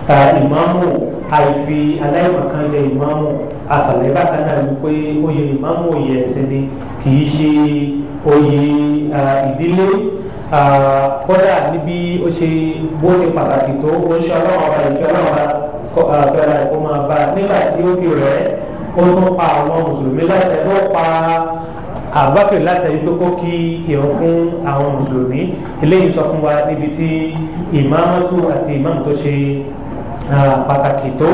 ìmáàmù àìfi aláìmọ̀kan jẹ ìmáàmù àtàlẹ́ bákan náà wípé oyè ìmáàmù oyè ẹ̀sìn ni kì í ṣe oyè ìdílé. Kódà níbi ó ṣe bó ṣe pàtàkì tó ó ń ṣe ọlọ́run ọba ìkẹ́ ọlọ́run ọba fẹ́ra ẹ̀kọ́ máa bá nígbà tí ó fi rẹ̀ ó tún pa àwọn mùsùlùmí láṣẹ ló pa Abubakar láṣẹ yìí pé kó kí ìrun fún àwọn mùsùlùmí. Eléyìí sọ fún wa níbi tí ìmáàmátù àti ìmáàmù tó ṣe pàtàkì tó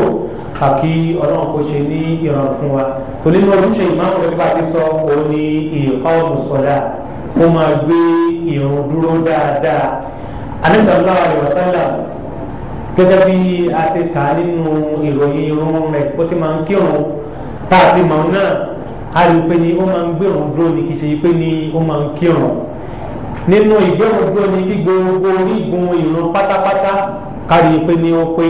àkí ọlọ́run kó ṣe ní ìrọ̀rùn fún wa. Torí ní ojúṣe ìmáàmù rẹ̀ bá ti sọ òun ni ìqāmu ṣọ̀lāh ó máa gbé ìrun dúró dáadáa. Ànábì sallallahu alaihi wasallam gẹ́gẹ́ bí a ṣe kà á nínú ìròyìn irun rẹ̀ bó ṣe máa ń kírun tá a ti mọ̀ náà a rí i pé ní ó máa ń gbérun dúró ní kì í ṣe pé ní ó máa ń kírun. Nínú ìgbérun dúró ní kí gbogbo orígun ìrun pátápátá kárí i pé ní ó pé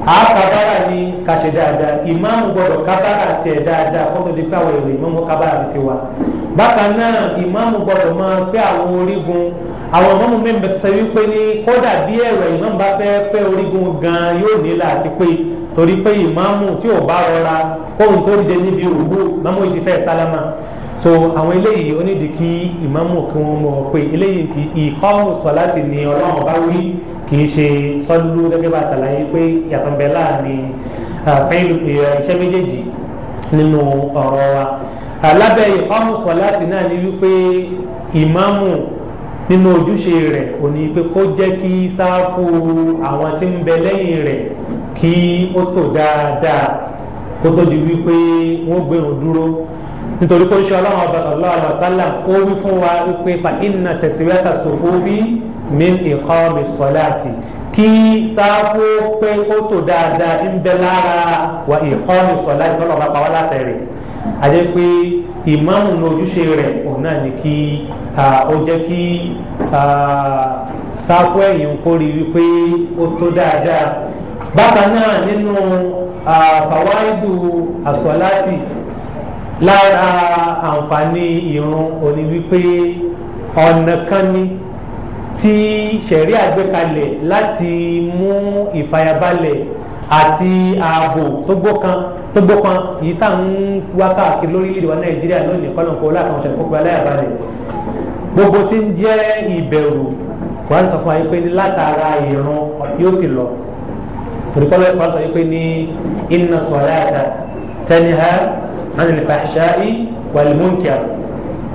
àkàbàrà ní kàṣẹ dáadáa ìmáàmù gbọ́dọ̀ kábàrà tiẹ̀ dáadáa kó tó di pé àwọn èrò ìmáàmù kábàrà ti wà. Bákan náà ìmáàmù gbọ́dọ̀ máa pé àwọn orígun àwọn ìmáàmù mẹ́mbẹ́ tó sọ wípé ní kódà bí ẹ̀rọ ìmáàmù bá fẹ́ pé orígun gan yóò nílò àti pé torí pé ìmáàmù tí ò bá rọra kóhun tó dìde níbi òwú ìmáàmù yìí ti fẹ́ sálámà. So àwọn eléyìí ó nídìí kí ìmáàmù kí wọ́n mọ̀ pé eléyìí kì í ìqāmu ṣọ̀láti ní ọlọ́run bá wí kì í ṣe sọ́lú gẹ́gẹ́ bá ṣàlàyé pé yàtọ̀ bẹ́ẹ̀ láàrin iṣẹ́ méjèèjì nínú ọ̀rọ̀ wa. Lábẹ́ ìqāmu ṣọ̀láti náà ni wípé ìmáàmù nínú ojúṣe rẹ̀ kò ní pé kó jẹ́ kí sáfù àwọn tí ń bẹ lẹ́yìn rẹ̀ kí ó tò dáadáa kó tó di wípé wọ́n gbẹ̀rún dúró. Nítorí pé oṣù ọlọ́run ọba sallallahu alaihi wasallam ó wí fún wa wípé fa inna taswiyata sufufi min iqami ṣọ̀láti kí sáfù pé ó tò dáadáa ń bẹ lára wa iqami ṣọ̀láti tọ́lọ̀ bá pa wá láṣẹ rẹ̀. Àjẹ́ pé ìmáàmù ní ojúṣe rẹ̀ òun náà ni kí ó jẹ́ kí sáfù ẹ̀yìn kó rí wípé ó tó dáadáa. Bákan náà nínú fawaidu as-ṣọ̀láti lára àǹfààní ìrun òní wípé ọ̀nà kan ní tí ṣẹ̀rí àgbékalẹ̀ láti mú ìfàyàbalẹ̀ àti ààbò tó gbókan yìí tá ń wá káàkiri lórílẹ̀-èdè wa Nàìjíríà lónìí kọ́lọ́nkọ́ láàkàn ṣẹ̀kọ́ fún aláyàbalẹ̀ gbogbo tí ń jẹ́ ìbẹ̀rù Kùránì sọ fún wa pé ní látara ìrun yóò sì lọ torí Kùránì sọ pé ní inna ṣọ̀láta tanha anil fahsha'i wal munkar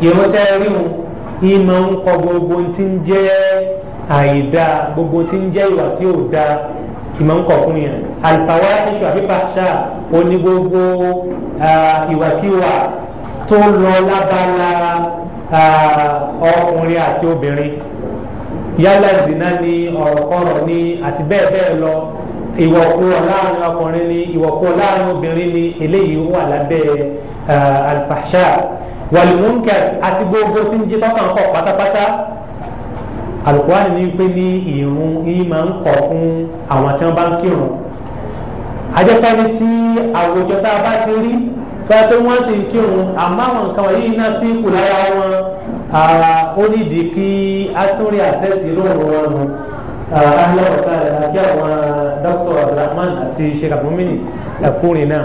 ìrun tẹ́ rí wọn ìmọ̀ ń kọ gbogbo tí ń jẹ́ àìdá gbogbo tí ń jẹ́ ìwà tí ò da ìmọ̀ ń kọ fún yẹn al-fawahishu àbí fahsha oní gbogbo ìwàkiwà tó lọ lábala ọkùnrin àti obìnrin yálà zina ni ọ̀rọ̀kọ̀rọ̀ ni àti bẹ́ẹ̀ bẹ́ẹ̀ lọ ìwọ̀kuwọ̀ láàrin ọkùnrin ni ìwọ̀kuwọ̀ láàrin obìnrin ni eléyìí wà lábẹ́ al-fahsha wal-munkar àti gbogbo tí ń jẹ́ tọ́kàn kọ̀ pátápátá Al-Qur'ani ní pé ní ìrun yìí máa ń kọ̀ fún àwọn tí wọ́n bá ń kírun ajẹ́pẹ́ni tí àwùjọ tá a bá ti rí fẹ́ pé wọ́n sì ń kírun àmọ́ àwọn nǹkan wọ̀nyí iná sí kù lára wọn ó nídìí kí á tún rí àṣẹ́sì lóòrùn wọn nù ahlan wa sahlan àti àwọn Dr. Abdulrahman àti Sheikh Abdulmini ẹ̀kúrin náà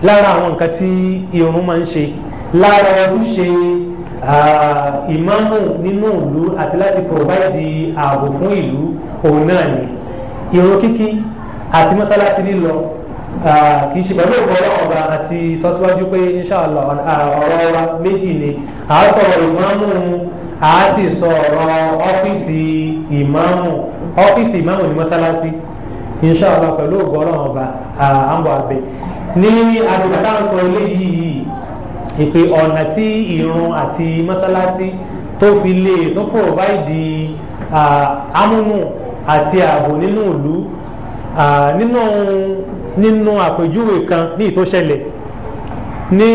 lára àwọn nǹkan tí ìrun máa ń ṣe lára ojúṣe ìmáàmù nínú ìlú àti láti provide ààbò fún ìlú òun náà ni ìrun kíkí àti masalaasi lílọ kì í ṣe pẹ̀lú ìfọwọ́ ọba àti sọ́síwájú pé inṣàlá ọ̀rọ̀ wa méjì ni a sọ̀rọ̀ ìmáàmù a sì sọ̀rọ̀ ọ́fíìsì ìmáàmù ní masalaasi inṣàlá pẹ̀lú ìfọwọ́ ọba àmbọ̀ abẹ ní àdùgbàdà sọ eléyìí ìpè ọ̀nà tí ìrun àti masalaasi tó fi lè tó provide amúnú àti ààbò nínú ìlú nínú àpèjúwe kan ní ìtó ṣẹlẹ̀ ní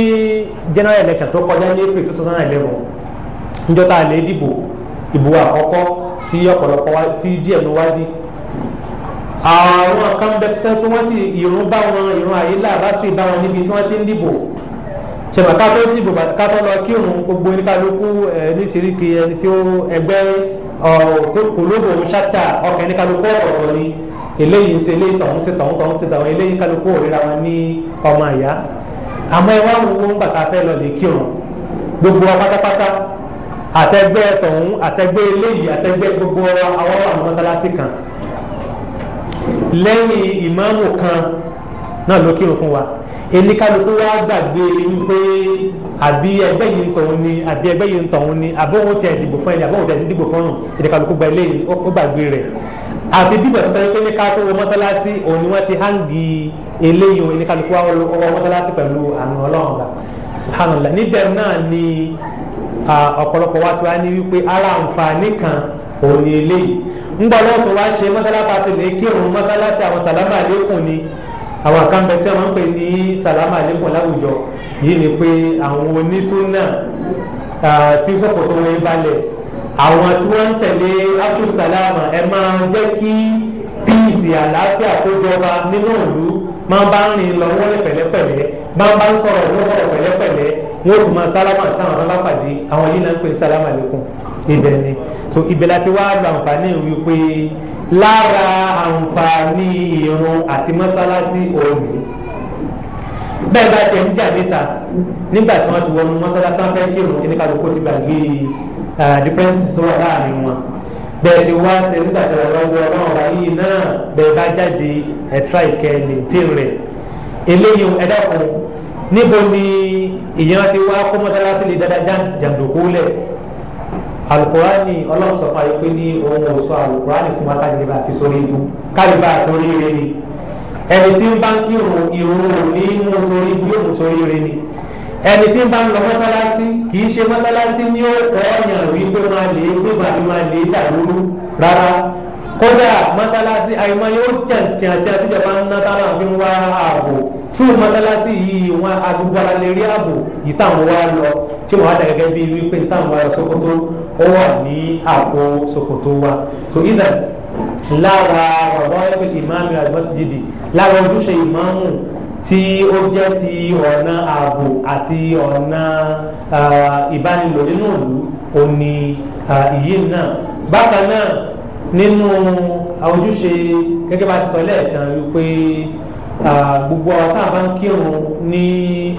general election tó kọjá ní April 2011 níjọ́ tá a lè dìbò ìbò àkọ́kọ́ tí ọ̀pọ̀lọpọ̀ tí díẹ̀ ló wájú àwọn kan bẹ tó sẹ́ pé wọ́n sì ìrun àyílà bá sì bá wọn níbi tí wọ́n ti ń dìbò ṣèbà ká tó dìbò ká tó lọ kírun gbogbo oníkálukú ní ṣìríkì ẹni tí ó ẹgbẹ́ kòlóbò ṣáta ọkàn ní kálukú ọ̀rọ̀ ni eléyìí ń ṣe eléyìí tọ̀hún ṣe tọ̀hún tọ̀hún ṣe tọ̀hún eléyìí kálukú òrìra wọn ní ọmọ àyà àmọ́ ẹ wá wo ń bàtà fẹ́ lọ lè kírun gbogbo wa pátápátá àtẹgbẹ́ tọ̀hún àtẹgbẹ́ eléyìí àtẹgbẹ́ gbogbo àwọn àwọn mọ́sálásí kan lẹ́yìn ìmáàmù kan náà ló kírun fún wa ẹni kálukú wa gbàgbé wípé àbí ẹgbẹ́ yìí ń tọ̀hún ni àbí ẹgbẹ́ yìí ń tọ̀hún ni àbọ̀wọ̀ tẹ̀ dìbò fún ẹni àbọ̀wọ̀ tẹ̀ dìbò fún ọ̀hún ẹni kálukú gba eléyìí ó gbàgbé rẹ̀ àfi bíbẹ̀ tó sọ pé ní ká tó wọ mọ́sálásí òun ni wọ́n ti hangi eléyìí ẹni kálukú wa wọ mọ́sálásí pẹ̀lú àmì ọlọ́run ọba subhanallah níbẹ̀ náà ni ọ̀pọ̀lọpọ̀ wa ti wá ní wípé ara àǹfààní kan òun ni eléyìí ńgbà lọ́wọ́ tó wá ṣe mọ́sálásí àti lè kírun mọ́sálásí àwọn sàlámà àlékún ni àwọn àkànbẹ tí wọ́n ń pè ní sàlámà àlékún láwùjọ yìí ni pé àwọn onísúnà tí sọ̀kòtò wọn balẹ̀ àwọn tí wọ́n ń tẹ̀lé aṣọ sàlámà ẹ máa jẹ́ kí píìsì àlàáfíà tó jọba nínú ìlú máa bá ń rìn lọ wọ́n lè pẹ̀lẹ́pẹ̀lẹ́ máa bá ń sọ̀rọ̀ wọ́n sọ̀rọ̀ pẹ̀lẹ́pẹ̀lẹ́ wọ́n tún máa sálámà sáwọn ọ̀rọ̀ bá pàdé àwọn yìí náà ń pè ní sàlámà àlékún ibẹ̀ ni so ibẹ̀ láti wá lo àǹfààní wípé lára àǹfààní ìrun àti mọ́sálásí òní bẹ́ẹ̀ bá tiẹ̀ ń jà níta nígbà tí wọ́n ti wọnú mọ́sálásí wọn fẹ́ kírun ẹni kálukú ti gbàgbé differences tó wà láàrin wọn bẹ́ẹ̀ ṣe wá ṣe nígbà tí wọ́n lọ́wọ́ ọlọ́run ọba yìí náà bẹ́ẹ̀ bá jáde ẹ̀tra ìkẹ́ maintain rẹ̀ eléyìí ẹ̀dá kan níbo ni ìyẹn ti wá kó mọ́sálásí lè dáadáa jàǹdùkú lẹ̀ alukurani ọlọ́run sọ fún ayé pé ní òun ò sọ alukurani fún wa káàdì bá fi sórí ibu káàdì bá sórí ire ni ẹni tí ń bá ń kírun ìrun ní mú sórí ibu yóò mú sórí ire ni ẹni tí ń bá ń lọ mọ́sálásí kì í ṣe mọ́sálásí ní ó kọ́ ọ̀yàn wípé máa lè gbégbá ni máa lè dàlúrú rárá kódà mọ́sálásí àyùmọ́ yóò tẹ̀tẹ̀ àti àtijọba ń ná táwọn fi ń wá ààbò fún mọ́sálásí yìí wọn agbègbè ara lè rí ààbò yìí táwọn wá lọ tí wọ́n á dà gẹ́gẹ́ bí wípé táwọn wá lọ Sókótó ó wà ní àpò Sókótó wa so ìdá lára ọ̀rọ̀ ẹgbẹ́ ìmáàmù àlùmọ́síjìdì lára ojúṣe ìmáàmù tí ó jẹ́ ti ọ̀nà ààbò àti ọ̀nà ìbánilò nínú ìlú òní ìyí náà bákan náà nínú ojúṣe gẹ́gẹ́ bá ti sọ lẹ́ẹ̀kan wípé gbogbo àwọn tá a bá ń kírun ní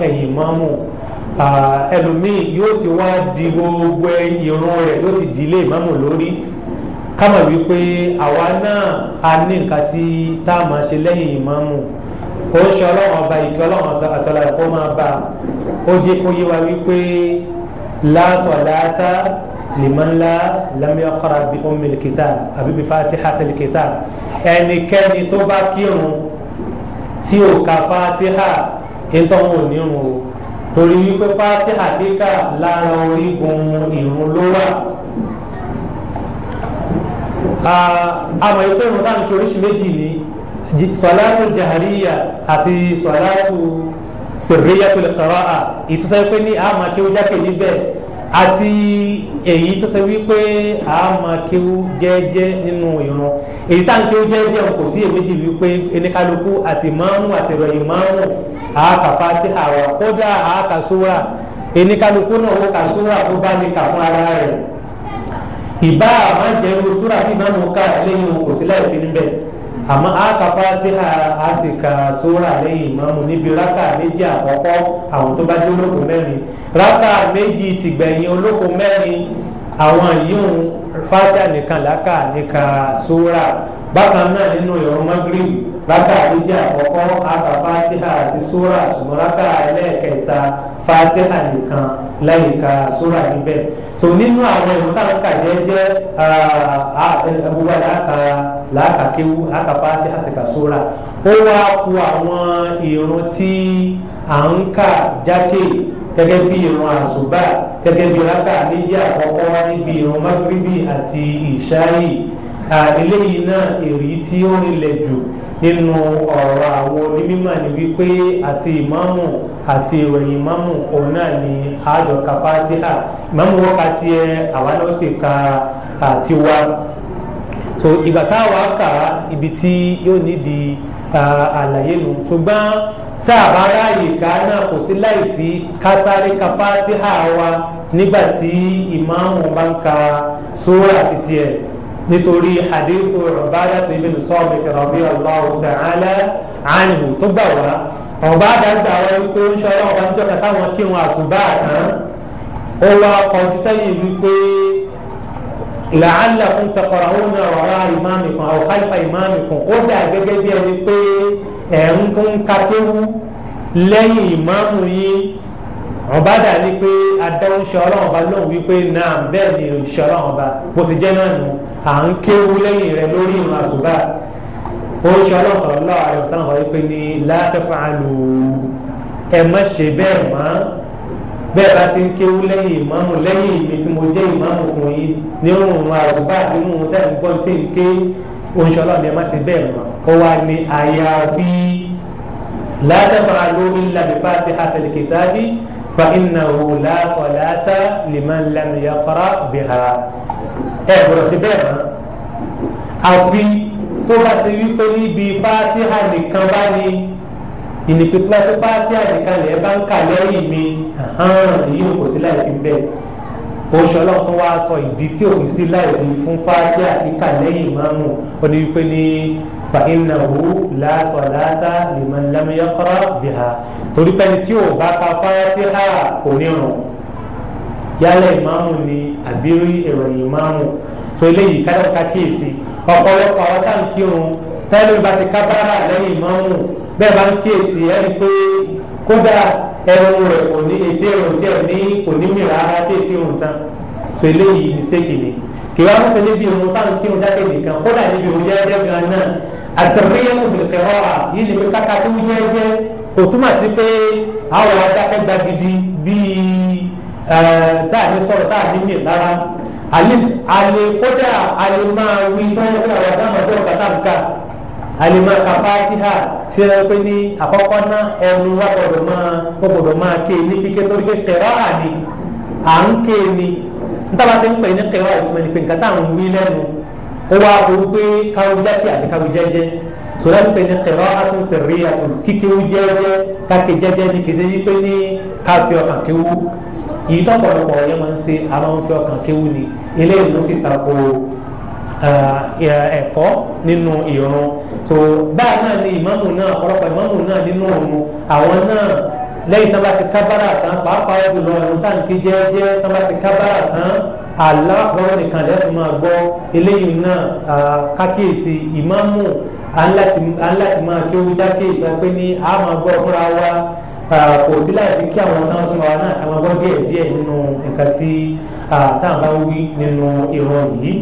ẹ̀yìn ìmáàmù ẹlòmíì yóò ti wá di gbogbo ìrun rẹ̀ yóò ti di ilé ìmáàmù lórí kámọ̀ wípé àwa náà a ní nǹkan tí tá a máa ṣe lẹ́yìn ìmáàmù ó ń ṣe ọlọ́run ọba ìkẹ́ ọlọ́run àtọ́lá ẹ̀kọ́ máa bá ó jẹ́ kó yé wa wípé la salata liman lam yaqra bi ummil kitab àbí bi fatihatil kitab ẹnikẹ́ni tó bá kírun tí ò ka fatiha ìtọ́wọ̀n ò ní rùn o torí wípé fatiha kíkà lára orígun ìrun ló wà. àmọ́ ìpè ìrun táwọn kí oríṣi méjì ní sọ̀látù jahariya àti sọ̀látù sirriyatul qira'a ìtúsẹ́ pé ní àmọ́ kí ó jákè níbẹ̀ àti èyí tó ṣe wípé àmọ́ kí ó jẹ́jẹ́ nínú ìrun èyí tá à ń kí ó jẹ́jẹ́ kò sí èméjì wípé eníkálukú àti ìmáàmù àti ìròyìn ìmáàmù àáka fatiha wa kódà àáka súra eníkálukú náà ó ka súra tó bá ní kà fún ara rẹ̀ ìbá àmọ́ jẹ́ irú súra tí ìmáàmù ká lẹ́yìn kò sí láì fi níbẹ̀ àmọ́ àáka fatiha a sì ka súra lẹ́yìn ìmáàmù níbi rákà méjì àkọ́kọ́ àwọn tó bá jẹ́ olóko mẹ́rin rákà méjì tìgbẹ̀yìn olóko mẹ́rin àwọn yìí fatiha nìkan làákà níka súra bákan náà nínú ìrun magrib rákà méjì àkọ́kọ́ àka fatiha àti súra ṣùgbọ́n rákà ẹlẹ́ẹ̀kẹta fatiha nìkan lẹ́yìn ka súra níbẹ̀ so nínú àwọn ìrun táwọn kà jẹ́jẹ́ gbogbo làákà kéwú àka fatiha sì ka súra ó wá ku àwọn ìrun tí à ń kà jákè gẹ́gẹ́ bí ìrun àsùbá gẹ́gẹ́ bí rákà méjì àkọ́kọ́ níbi ìrun magribi àti ìṣáì eléyìí náà èrí tí ó rinlẹ̀ jù nínú ọ̀rọ̀ àwọn onímọ̀ ni wípé àti ìmáàmù àti ìròyìn ìmáàmù òun náà ni àádọ́ka fatiha ìmáàmù wọ́n ka tiẹ̀ àwa náà sì ka tiwa so ìgbà táwa kà ibi tí yóò nídìí àlàyé nù ṣùgbọ́n tá a bá ráàyè ká náà kò sí láì fi kásáré ka Fatiha wa nígbà tí ìmáàmù bá ń ka sura títí ẹ̀ nítorí hadithu Ubadah ibn Samit radiyallahu ta'ala anhu tó gbà wá Ubadah gbà wá wípé ń ṣe ọlọ́run bá ń jọ́ka táwọn kírun àsùbá tán ó wá kọjú sẹ́yìn wípé la'allakum taqra'una wara'a imamikum aw khalfa imamikum ó dà gẹ́gẹ́ bí ẹni pé ẹ̀ ń tún ka kéwú lẹ́yìn ìmáàmù yín Ubadah ní pé adáwọ̀ ṣe ọlọ́run ọba lóhùn wípé náà bẹ́ẹ̀ ni òṣìṣẹ́ ọlọ́run ọba bó ti jẹ́ náà nù à ń kéwú lẹ́yìn rẹ̀ lórí ìrun àsùbá ó ṣe ọlọ́run sallallahu alaihi wasallam wípé ní la taf'alu ẹ má ṣe bẹ́ẹ̀ mọ́ bẹ́ẹ̀ bá ti ń kéwú lẹ́yìn ìmáàmù lẹ́yìn ìmí tí mo jẹ́ ìmáàmù fún yín nínú ìrun àsùbá nínú tẹ́lẹ̀ gbọ́n tí ń ké oṣù ọlọ́run ẹ má ṣe bẹ́ẹ̀ mọ́ ó wá ní àyàfi la taf'alu illa bi fatihatil kitabi fa innahu la salata liman lam yaqra biha ẹ gbọ́dọ̀ sí bẹ́ẹ̀ mọ́ àfi tó bá ṣe wípé níbi fatiha nìkan bá ní ìnìpé tó bá ṣe fatiha nìkan lẹ̀ bá ń kà lẹ́yìn mi èyí kò sí láì fi bẹ́ẹ̀ oṣù ọlọ́run tó wá sọ ìdí tí òfin sí láì fi fún fatiha kíkà lẹ́yìn ìmáàmù ó ní wípé ní fa innahu la salata liman lam yaqra biha torí pẹ́ni tí ò bá ka fatiha kò ní rùn yálẹ̀ ìmáàmù ni àbírí ìròyìn ìmáàmù tó eléyìí ká kíyèsí ọ̀pọ̀lọpọ̀ àwọn tá à ń kírun tẹ́lẹ̀ bá ti kábàárà lẹ́yìn ìmáàmù bẹ́ẹ̀ bá ń kíyèsí ẹni pé kódà ẹrun rẹ̀ kò ní etí ẹrun tí ẹ̀ ní kò ní mìíràn ara tí èkí irun tán tó eléyìí mistake ni kì wá mú sọ níbi irun tá à ń kírun jáde nìkan kódà níbi irun jẹ́jẹ́ gan náà àṣẹ̀fẹ́yẹ́mù fìlìkẹ́rọ́ à yìí ni pé káka tó jẹ́jẹ́ kò túmọ̀ sí pé àwọn adákẹ́gbà gidi bíi táàní sọ̀rọ̀ táàní mìíràn lára àlè kódà àlè máa wí tọ́jú pé àwọn àdámọ̀ tó ọ̀gá tá nǹka àlè máa ka Fatiha tí ẹ pé ní àkọ́kọ́ náà ẹnu wa gbọ́dọ̀ máa ké ní kíké torí pé kẹrọ àní à ń ké ni níta ti ń pè ní kẹrọ ìtumọ̀ ní pé nǹkan tá à ń wí lẹ́nu ó wá orú pé káwé jákè àti káwé jẹ́jẹ́ sọlá ń pè ní kẹrọ àtún sẹ̀rí àtún kíkéwú jẹ́jẹ́ káké jẹ́jẹ́ ní kìí ṣe yí pé ní káfí ọkàn kéwú yìí tó ọ̀pọ̀lọpọ̀ yẹn máa ń ṣe àwọn ń fi ọkàn kéwú ni eléyìí ló sì tako ẹ̀kọ́ nínú ìrun tó báyìí náà ni ìmáàmù náà ọ̀pọ̀lọpọ̀ ìmáàmù náà nínú òun àwọn náà lẹ́yìn tán bá ti kábàrà tán pàápàá jùlọ ẹ̀rùn táǹkì jẹ́jẹ́ tán bá ti kábàrà tán aláàbọ̀rọ̀ nìkan lẹ́sùn máa gbọ́ eléyìí náà kákíyèsí ìmáàmù aláti máa kéwú jákè ìjọ pé ní a máa gbọ́ fúnra wa kò sí láì fi kí àwọn tán súnmọ́ wa náà ká máa gbọ́ díẹ̀ nínú nǹkan tí táwọn bá wí nínú ìrun yìí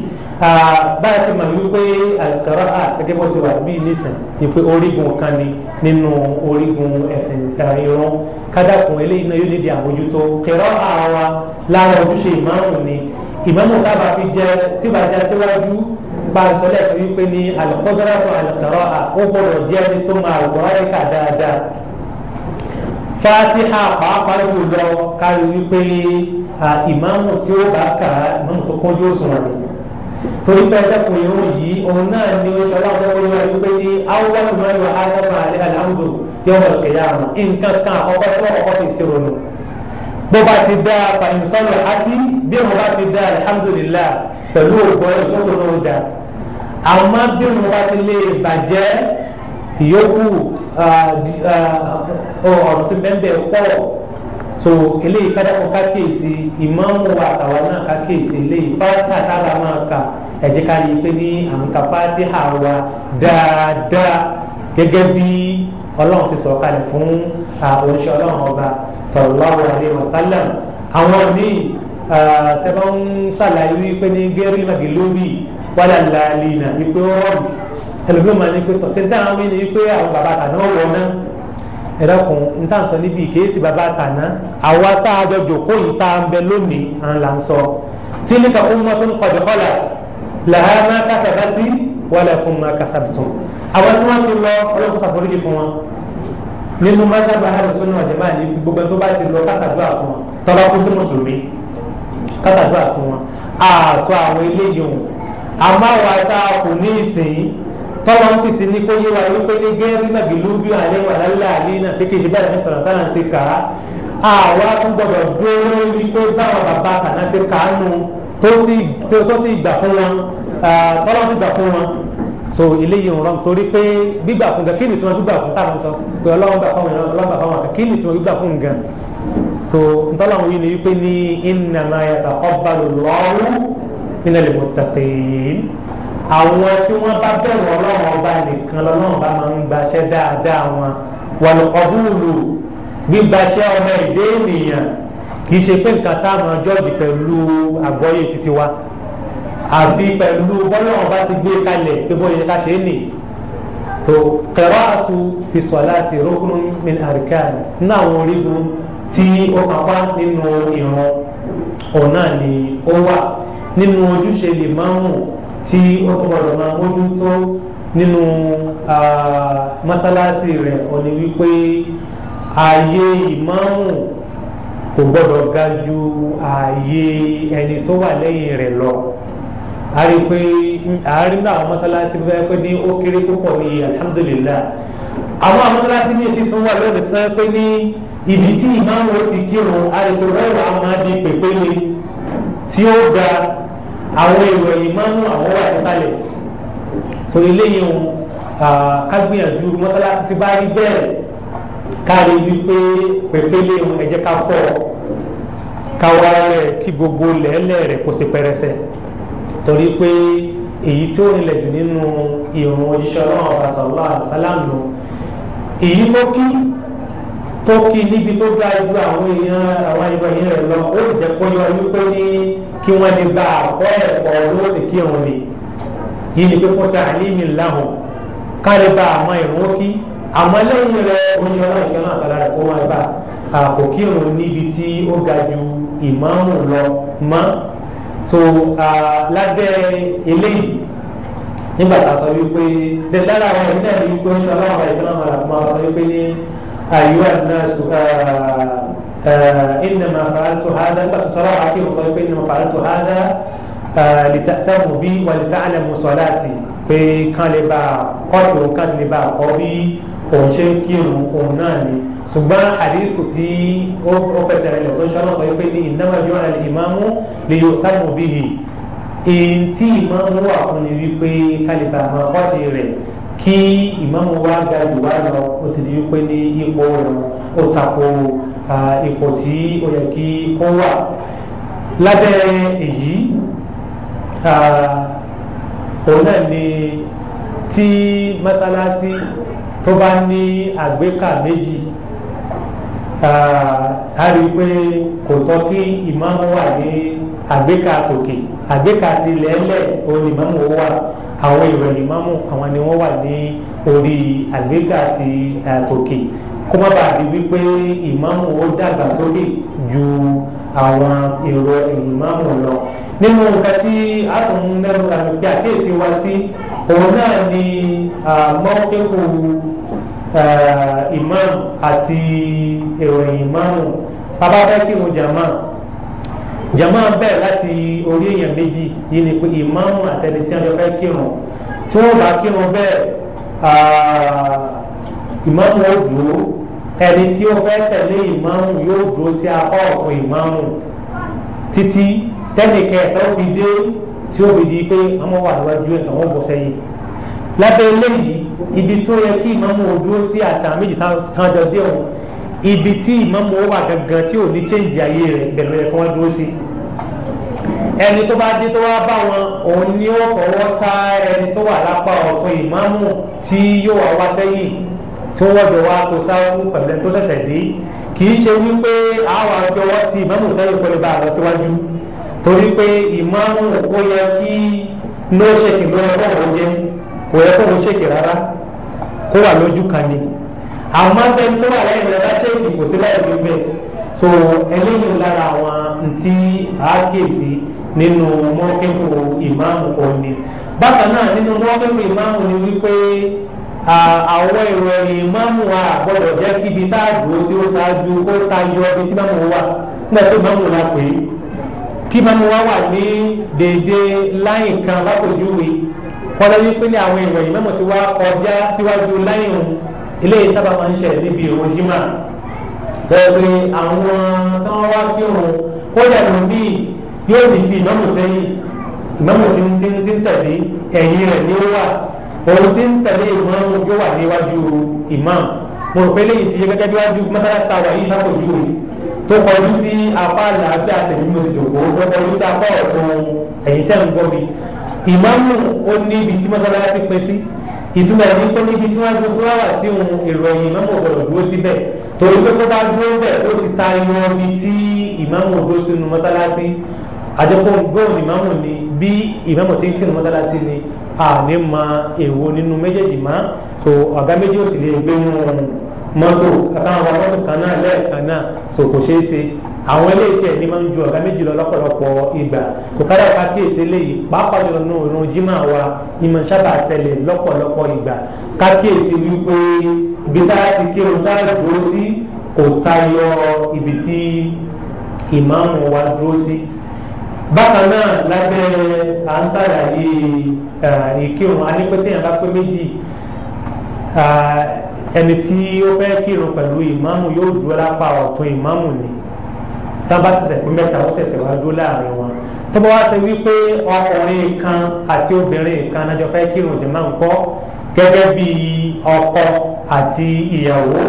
báyìí ti mọ̀ wípé al-qira'a gẹ́gẹ́ bó ṣe wà bíi nísìn ni pé orígun kan ni nínú orígun ẹ̀sìn ìrun kádàkùn eléyìí náà yóò nídìí àmójútó qira'a wa lára ojúṣe ìmáàmù ni ìmáàmù tábà fi jẹ tí bá já síwájú bá a sọ lẹ́ẹ̀kan wípé ní al-qudratu al-qira'a ó gbọ́dọ̀ jẹ́ ẹni tó máa Al-Qur'ani kà dáadáa Fatiha pàápàá jùlọ kárí wípé ìmáàmù tí ó bá kà ìmáàmù tó kọjú òṣùwọ̀n rẹ̀ torí pé ẹ̀dẹ́kùn irun yìí òun náà ni ó ṣọlá ọ̀dọ́ wọlé wáyé wípé ní awọ́n máa ń yọ ádámà àlẹ́ àlámùdò yóò wọ̀ kẹ̀yà àmọ́ nǹkan kan ọkọ̀ tí wọ́n kọ́kọ́ ti ṣe ronú bó bá ti dá fàyìnsọ́lù àti bí wọ́n bá ti dá alhamdulillah pẹ̀lú ògbọ́n ẹ̀ tó kọ́ ló dá àmọ́ bí wọ́n bá ti lè bàjẹ́ ìyókù ọ̀rọ̀ tó bẹ́ẹ̀ pọ̀ so eléyìí kádàkùn kákèsí ìmáàmù wa àtàwọn náà kákèsí eléyìí Fatiha tábà máa kà ẹ jẹ́ ká rí i pé ní àǹkà Fatiha wa dáadáa gẹ́gẹ́ bí ọlọ́run ti sọ̀rọ̀ kalẹ̀ fún oníṣẹ́ ọlọ́run ọba sallallahu alaihi wasallam àwọn míì tẹ́bọ̀ ń ṣàlàyé wípé ní gẹ́rí magilóbi wàlà làlìnà wípé ó rọ̀bì ẹlòmíràn máa ní pé tọ̀sẹ̀ táwọn mí ní wípé àwọn bàbá àtàná wọ̀ náà ẹ̀rọ̀kùn níta sọ níbi ìkéyèsí bàbá àtàná àwa tá a jọ jòkó yìí tá a ń bẹ lónìí à ń là ń sọ tilka ummatun qad khalat laha ma kasabat wa lakum ma kasabtum àwọn tí wọ́n ti lọ ọlọ́kùn sàforíjì fún wọn nínú mọ́sábà àrùsùn náà jẹ̀máà ní gbogbo tó bá ti lọ kásàdúrà fún wọn tọ́lá kú sí mùsùlùmí kásàdúrà fún wọn àṣọ àwọn eléyìí òun àmọ́ àwa tá a kù ní ìsìn tọ́lọ́ sì ti ní kó yé wa wípé ní gẹ́rí màgìlúbí alẹ́ wà lálẹ́ àlẹ́ náà pé kí n ṣe bẹ́ẹ̀ ní sọ̀rọ̀ sáà ń ṣe kà á àwa tún gbọ́dọ̀ dúró wípé báwọn bàbá kàná ṣe kà á nù tó sì gbà fún wọn tọ́lọ́ sì gbà fún wọn so eléyìí ń rọrùn torí pé gbígbà fún gan kí ni tí wọn gbígbà fún táwọn sọ pé ọlọ́run gbà fáwọn èèyàn ọlọ́run gbà fáwọn àkàkí ni tí wọn gbígbà fún gan so ntọ́lọ́run yìí ni wípé ní innama yataqabbalu Allahu minal muttaqin àwọn tí wọ́n bá bẹ̀rù ọlọ́run ọba nìkan lọ́lọ́run bá máa ń gbaṣẹ́ dáadáa wọn wal qabulu gbígbaṣẹ́ ọmọ ìdé ènìyàn kì í ṣe pé nǹkan táwọn jọ́ọ̀jì pẹ̀lú àgbọ́yé títí wa àfi pẹ̀lú bọ́lọ́run bá ti gbé kalẹ̀ pé bóyá ká ṣe é nì tó qira'atu fi salati ruknun min arkan nínú àwọn orígun tí ó kápá nínú ìran ọ̀nà ni ó wà nínú ojúṣe lè máa ń tí ó tó gbọdọ̀ máa mójútó nínú masalaasi rẹ̀ ó ní wípé ààyè ìmáàmù kò gbọdọ̀ ga ju ààyè ẹni tó wà lẹ́yìn rẹ̀ lọ a rí pé àárín náà àwọn masalaasi fẹ́ pé ní ó kéré púpọ̀ ní alhamdulillah àwọn masalaasi ní èsì tó wà lónìí tí wọ́n pé ní ibi tí ìmáàmù ó ti kírun a rí pé wọ́n wà máa di pèpéle tí ó ga àwọn èrò ìmáàmù àwọn wà nísàlẹ̀ so eléyìí ká gbìyànjú mọ́sálásí ti bá rí bẹ́ẹ̀ ká rí wípé pèpéle ẹ jẹ́ ká fọ́ ká wá rẹ̀ kí gbogbo lẹ́lẹ̀ rẹ̀ kó ṣe pẹrẹsẹ torí pé èyí tí ó nílẹ̀ jù nínú ìrun òjíṣẹ́ ọlọ́run ọba sallallahu alaihi wasallam èyí tó kí níbi tó ga ju àwọn ìròyìn rẹ̀ lọ ó jẹ́ kó yọ wípé ní kí wọ́n lè gba àkọ́ ẹ̀kọ́ ló sì kí òun ni yìí ni pé fún ta'limi lahum ká lè gba àwọn ìrun kí àmọ́ lẹ́yìn rẹ̀ oṣù ọlọ́run ìkẹ́ náà tọ́lá rẹ̀ kó wọ́n gbà kò kí òun níbi tí ó ga ju ìmáàmù lọ mọ́ so lábẹ́ eléyìí nígbà tá a sọ wípé lára àwọn ìdílé ní wípé oṣù ọlọ́run ìkẹ́ náà tọ́lá kó sọ wípé ní أيها الناس إنما فعلت هذا بصراحة كيف صحيح إنما فعلت هذا لتأتموا بي ولتعلموا صلاتي pé kán lè bá kọ́ọ̀tù kán sì lè bá kọ́ bí òun ṣe ń kírun òun náà ni ṣùgbọ́n àdéhùn tí ó fẹsẹ̀ rẹ̀ lọ́tọ́ ṣọ́nà sọ pé ní innama ju'ila al-imamu liyu'tamma bihi èyí tí ìmáàmù wà fún ni wípé kán lè bá àwọn kọ́ọ̀tù rẹ̀ kí ìmáàmù wa ga jù wá lọ ó ti di wípé ní ipò rẹ̀ ó tako ipò tí ó yẹ kí ó wà lábẹ́ èyí òun náà ni tí masalaasi tó bá ní àgbékà méjì a rí i pé kò tọ́ kí ìmáàmù wà ní àgbékà tòkè àgbékà ti lẹ́lẹ̀ òun ni ìmáàmù ó wà àwọn ìròyìn ìmáàmù àwọn ni wọ́n wà ní orí àgbékà ti tòkè kó má bàa di wípé ìmáàmù ó dàgbà sókè ju àwọn èrò ìmáàmù lọ nínú nǹkan tí a tún mẹ́nu kàmí pé àkéèsí wá sí òun náà ni mọ́kẹ́kù imam àti ìròyìn ìmáàmù bàbá bẹ́ẹ̀ kí mo jàmá bẹ́ẹ̀ láti orí èèyàn méjì yìí ni pé ìmáàmù àtẹni tí wọ́n fẹ́ kírun tí wọ́n bá kírun bẹ́ẹ̀ ìmáàmù ó dúró ẹni tí ó fẹ́ tẹ̀lé ìmáàmù yóò dúró sí apá ọ̀tún ìmáàmù títí tẹ́nìkẹ́ tó fi dé tí ó fi di pé àwọn wà níwájú ẹ̀ tàwọn bọ̀ sẹ́yìn lábẹ́ eléyìí ibi tó yẹ kí ìmáàmù ó dúró sí àtàwọn méjì tán jọ dé òun ibi tí ìmáàmù ó wà gangan tí ò ní chẹ́ǹjì ayé rẹ̀ ìbẹ̀rẹ̀ yẹ kí wọ́n dúró sí ẹni tó bá dé tó wá bá wọn òun ni ó fọwọ́ ta ẹni tó wà lápá ọ̀tún ìmáàmù tí yóò wá sẹ́yìn tí wọ́n jọ wá tó sáwọ́ pẹ̀lú ẹni tó ṣẹ̀ṣẹ̀ dé kì í ṣe wípé àwọn àfi ọwọ́ ti ìmáàmù sẹ́yìn pẹ̀lú bá a lọ síwájú torí pé ìmáàmù ó yẹ kí ló ṣèkì ló yẹ kó òun jẹ kò yẹ kó òun ṣèkì rárá kó wà lójú kan ni àwọn abẹ́ni tó wà lẹ́yìn rẹ̀ láṣẹ ìkì kò sí láì fi bẹ́ẹ̀ so eléyìí lára àwọn ntí àákèsí nínú mọ́kẹ́kù ìmáàmù òní bákan náà nínú mọ́kẹ́kù ìmáàmù ni wípé àwọn ìròyìn ìmáàmù wa gbọ́dọ̀ jẹ́ kíbi tá a dúró sí ó ṣáájú kó tayọ ibi tí máàmù wà nígbà tó máàmù la pè é kí máàmù wa wà ní déédé láì kan lápòjúwe kọ́lá wípé ní àwọn ìwọ̀nyí mẹ́mọ̀ tí wá kọjá síwájú láyìn eléyìí sábà máa ń ṣẹlẹ̀ níbi ìrun jímà bẹ́ẹ̀ pé àwọn tí wọ́n wá kírun kódà lómi yóò ti fi ìmáàmù sẹ́yìn ìmáàmù tí ń tẹ̀lé ẹ̀yìn rẹ̀ ní ó wà òun tí ń tẹ̀lé ìmáàmù yóò wà níwájú ìmáàmù mo rò pé léyìí ti yẹ gẹ́gẹ́ bí wájú mọ́sálásí ta wà yìí lápòjú rẹ̀ tó kọjú sí apá àlàáfíà tẹ̀lé mo ti jòkó tó kọjú sí apá ọ̀tún ẹ̀yìn tẹ̀ ń gbọ́ mi ìmáàmù ó ní ibi tí mọ́sálásí pín sí ìtumọ̀ ẹ̀mí pé níbi tí wọ́n gbé fúláwà sí ohun èrò ẹ̀yìn ìmáàmù gbọ́dọ̀ dúró síbẹ̀ torí pé tó bá dúró bẹ̀ ó ti ta irun ibi tí ìmáàmù dúró sínú mọ́sálásí àdékùn gbóhùn ìmáàmù ni bí ìmáàmù ti ń kírun mọ́sálásí ni àní ma èwo nínú méjèèjì má so ọ̀gá méjì ó sì lè gbé mọ́tò àtàwọn mọ́tò kan náà lẹ́ẹ̀kan náà so kò ṣeé ṣe àwọn eléyìí tí ẹni máa ń ju ọ̀gá méjì lọ lọ́pọ̀lọpọ̀ ìgbà kò kára ká kíyèsí eléyìí pàápàá jùlọ nínú ìrun jímà wa ìmọ̀ sábà ṣẹlẹ̀ lọ́pọ̀lọpọ̀ ìgbà ká kíyèsí wípé ibi tá a ti kírun tá a dúró sí kò tayọ ibi tí ìmáàmù wa dúró sí. bákan náà lábẹ́ à ń ṣàlàyé ìkírun anípẹ́tẹ́ yẹn bá pé méjì ẹni tí ó fẹ́ kírun pẹ̀lú ìmáàmù yóò dúró lápá ọ̀tún ìmáàmù ni tá a bá ṣẹ̀ṣẹ̀ pé mẹ́ta ó ṣẹ̀ṣẹ̀ wá dúró láàrin wọn tó bá wá ṣe wípé ọkùnrin kan àti obìnrin kan náà jọ fẹ́ kírun jẹ̀ máa ń kọ́ gẹ́gẹ́ bí ọkọ àti ìyàwó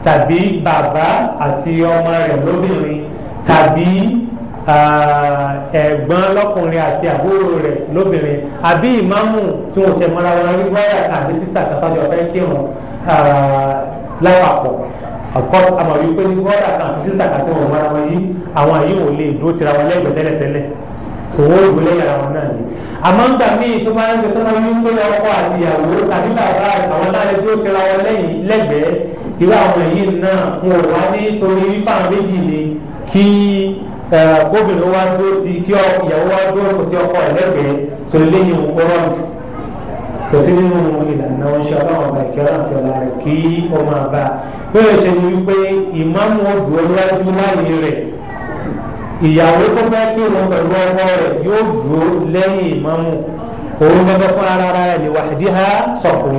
tàbí bàbá àti ọmọ rẹ̀ lóbìnrin tàbí ẹ̀gbọ́n lọ́kùnrin àti àbúrò rẹ̀ lóbìnrin àbí ìmáàmù tí wọ́n tẹ̀ mọ́ra wọn rí wáyà àbí sísà kàtàjọ fẹ́ kírun lápapọ̀ of course àmọ̀ wípé ní bọ́dà kan àti sísà kàtí wọn mọ́ra wọn yìí àwọn yìí ò lè dúró tira wọn lẹ́gbẹ̀ẹ́ tẹ́lẹ̀tẹ́lẹ̀ tó wọ́n ìwé lẹ́yìn ara wọn náà ni àmọ́ nígbà míì tó bá ń gbé tó sọ wípé ọkọ àti ìyàwó tàbí bàbá àwọn láàrin dúró tira wọn lẹ́gbẹ̀ẹ́ irú àwọn yìí náà wọn ò wá nítorí wípé àwọn méjì ni kí kóbìnrin wá dúró ti kí ìyàwó wá dúró ti ọkọ ẹlẹgbẹẹ tó léyìn òkúrọ kò sí nínú ìlànà wọn ṣe ọlọ́run ọba ìkẹ́ ọlọ́run àti ọlá rẹ̀ kí ó máa bá a bí ó ṣe ní wípé ìmáàmù ọdún olúwájú láàyè rẹ̀ ìyàwó tó fẹ́ kí òun pẹ̀lú ọkọ rẹ̀ yóò dúró lẹ́yìn ìmáàmù òun gbẹgbẹ fún ara rẹ̀ lè wàhídí ha sọ̀fún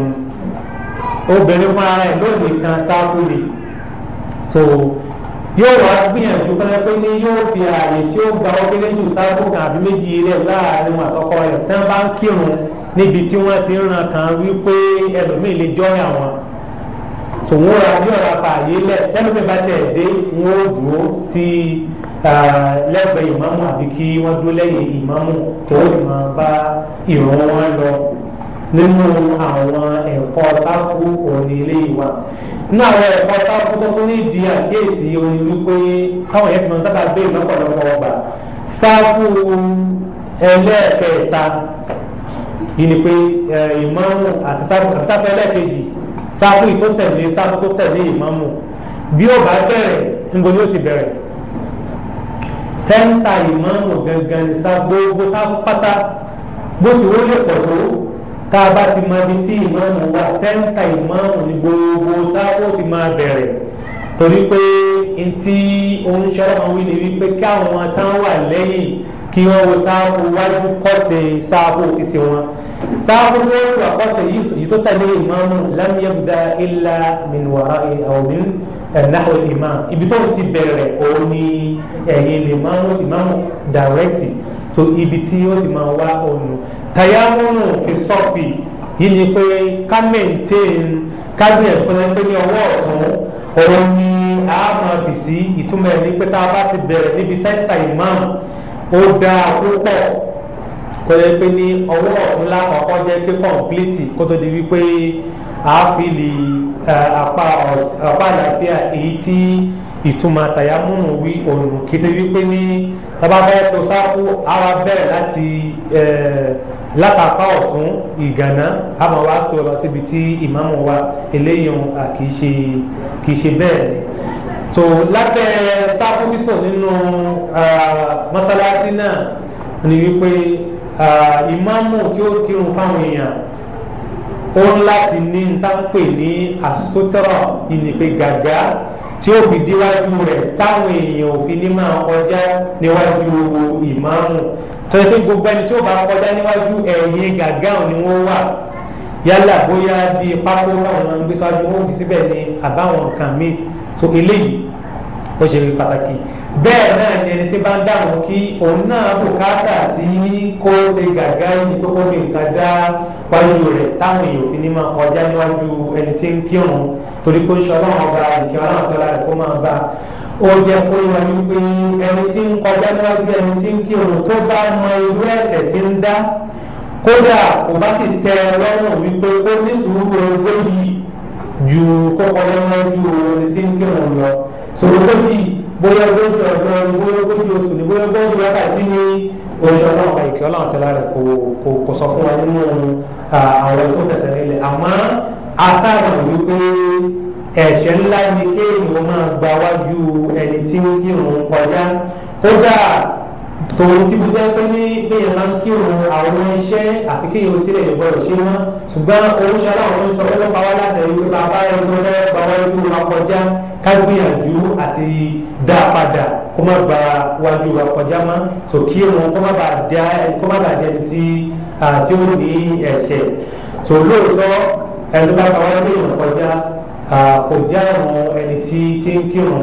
obìnrin fún ara rẹ̀ lónìí kan sáfù ni tó yóò wá gbìyànjú pé pé ní yóò fi ààyè tí ó gba ọkọ lẹ́yìn sáfù kan àbí méjì rẹ̀ láàrin àtọkọ rẹ̀ tí wọ́n bá ń kírun níbi tí wọ́n ti ń ran kan wípé ẹlòmíì lè jọ́ àwọn tòun ra bí ọ̀rọ̀ àfààyè lẹ̀ tẹ́lifí bá tẹ̀ dé wọ́n ó dúró sí lẹ́gbẹ̀ẹ́ ìmáàmù àbí kí wọ́n dúró lẹ́yìn ìmáàmù tó sì máa bá ìrun wọn lọ nínú àwọn ẹ̀kọ́ sáfù òní ilé ìwà nínú àwọn ẹ̀kọ́ sáfù tó tún ní di àkíyèsí òní wípé táwọn yẹn ti máa ń sábà gbé lọ́pọ̀lọpọ̀ ọgbà sáfù ẹlẹ́ẹ̀kẹta yìí ni pé ìmáàmù àti sáfù ẹlẹ́ẹ̀kejì sáfù tó tẹ̀lé sáfù tó tẹ̀lé ìmáàmù bí ó bá bẹ̀rẹ̀ níbo ni ó ti bẹ̀rẹ̀ sẹ́ńtà ìmáàmù gangan ní gbogbo sáfù pátá bó ti wọ́n lè pọ̀ tó tá a bá ti mọ ibi tí ìmáàmù wà sẹ́ńtà ìmáàmù ní gbogbo sáfù ti máa bẹ̀rẹ̀ torí pé ntí oníṣẹ́ ọ̀hún wí ni wípé kí àwọn táwọn wà lẹ́yìn kí wọ́n wo sáfù wájú kọ́sẹ̀ sáfù títí wọn sáfù tó wà kọ́sẹ̀ yìí tó tẹ̀lé ìmáàmù lam yabda illa min wara'i aw min nahwi al-imam ibi tó ti bẹ̀rẹ̀ òun ni ẹ̀yìn lè ìmáàmù dàrẹ́tì tó ibi tí ó ti máa wá òun tayamunu fi sọ́ọ̀fì yìí ni pé ká maintain kábíyẹ̀ pé ní ọwọ́ ọ̀tún òun ni a máa fi sí ìtumọ̀ ẹ̀ ní pé tá a bá ti bẹ̀rẹ̀ níbi sẹ́ńtà ìmáàmù ó dáa púpọ̀ kó lè pé ní ọwọ́ ọ̀tún lákọ̀ọ́kọ́ jẹ́ pé kọ̀ǹpìlìtì kó tó di wípé àáfìlì apá àlàáfíà èyí tí ìtumọ̀ tàyámúnù wí òòrùn kété wípé ní tábà fẹ́ tó sáfù àwa bẹ̀rẹ̀ láti látàpá ọ̀tún ìgànná àmọ́ wa tó lọ síbi tí ìmáàmù wa eléyìí kìí ṣe bẹ́ẹ̀ ni so lábẹ́ sáfù títò nínú masalaasi náà ni wípé ìmáàmù tí ó kírun fáwọn èèyàn ó ń láti ní ntàpè ní asotara ìnìpé gàgá tí ó fi díwájú rẹ̀ táwọn èèyàn ò fi ní máa kọjá níwájú ìmáàmù tó yẹ pé gbogbo ẹni tí ó bá kọjá níwájú ẹ̀yìn gàgá ni wọ́n wà yálà bóyá bí pákó táwọn máa ń gbé síwájú wọn fi síbẹ̀ ní àbáwọn nǹkan míì tó eléyìí ó ṣe pàtàkì bẹ́ẹ̀ náà ni ẹni tí bá ń dáhùn kí òun náà bùkátà sí kó ṣe gàgá yìí kó fi nǹkan dá wájú rẹ̀ táwọn èèyàn fi ní máa kọjá níwájú ẹni tí ń kírun torí pé ó ń ṣe ọlọ́run ọba ìkẹ́ ọlọ́run tó lára kó máa bá ó jẹ́ kó yẹ wípé ẹni tí ń kọjá níwájú ẹni tí ń kírun tó bá mọ irú ẹ̀ṣẹ̀ tí ń dá kódà kò bá sì tẹ́ lọ́rùn wípé ó ní sùúrù ogójì ju kó kọjá níwájú ẹni tí ń kírun lọ sọ̀rọ̀ ogójì bóyá ogójì ọjọ́ ni bóyá ogójì oṣù ni bóyá ogójì wákàtí ní oṣù ọlọ́run ìkẹ́ ọlọ́run tẹ́lá rẹ̀ kò sọ fún wa nínú àwọn tó fẹsẹ̀ nílẹ̀ àmọ́ asáàrò wípé ẹ̀ṣẹ̀ ńlá ni kéèyàn máa gba wájú ẹni tí ń kírun kọjá kódà tòun tí mo jẹ́ pé ní kéèyàn máa ń kírun àwọn iṣẹ́ àfi kéèyàn ó sílẹ̀ ìgbọ́dọ̀ ṣe wọ́n ṣùgbọ́n oúnjẹ aláwọ̀ tó ń sọ pé ló pa wá láti ẹ̀rí pé bàbá ẹgbẹ́ rẹ̀ gba wájú wa kọjá ká gbìyànjú àti dá padà kó má gba wájú wa kọjá mọ́ so kírun kó má bàa dé ẹni tí ó ní ẹ̀ṣẹ̀ so lóòótọ́ ẹni tó bá gba wájú èèyàn kọjá kò já àwọn ẹni tí ń kírun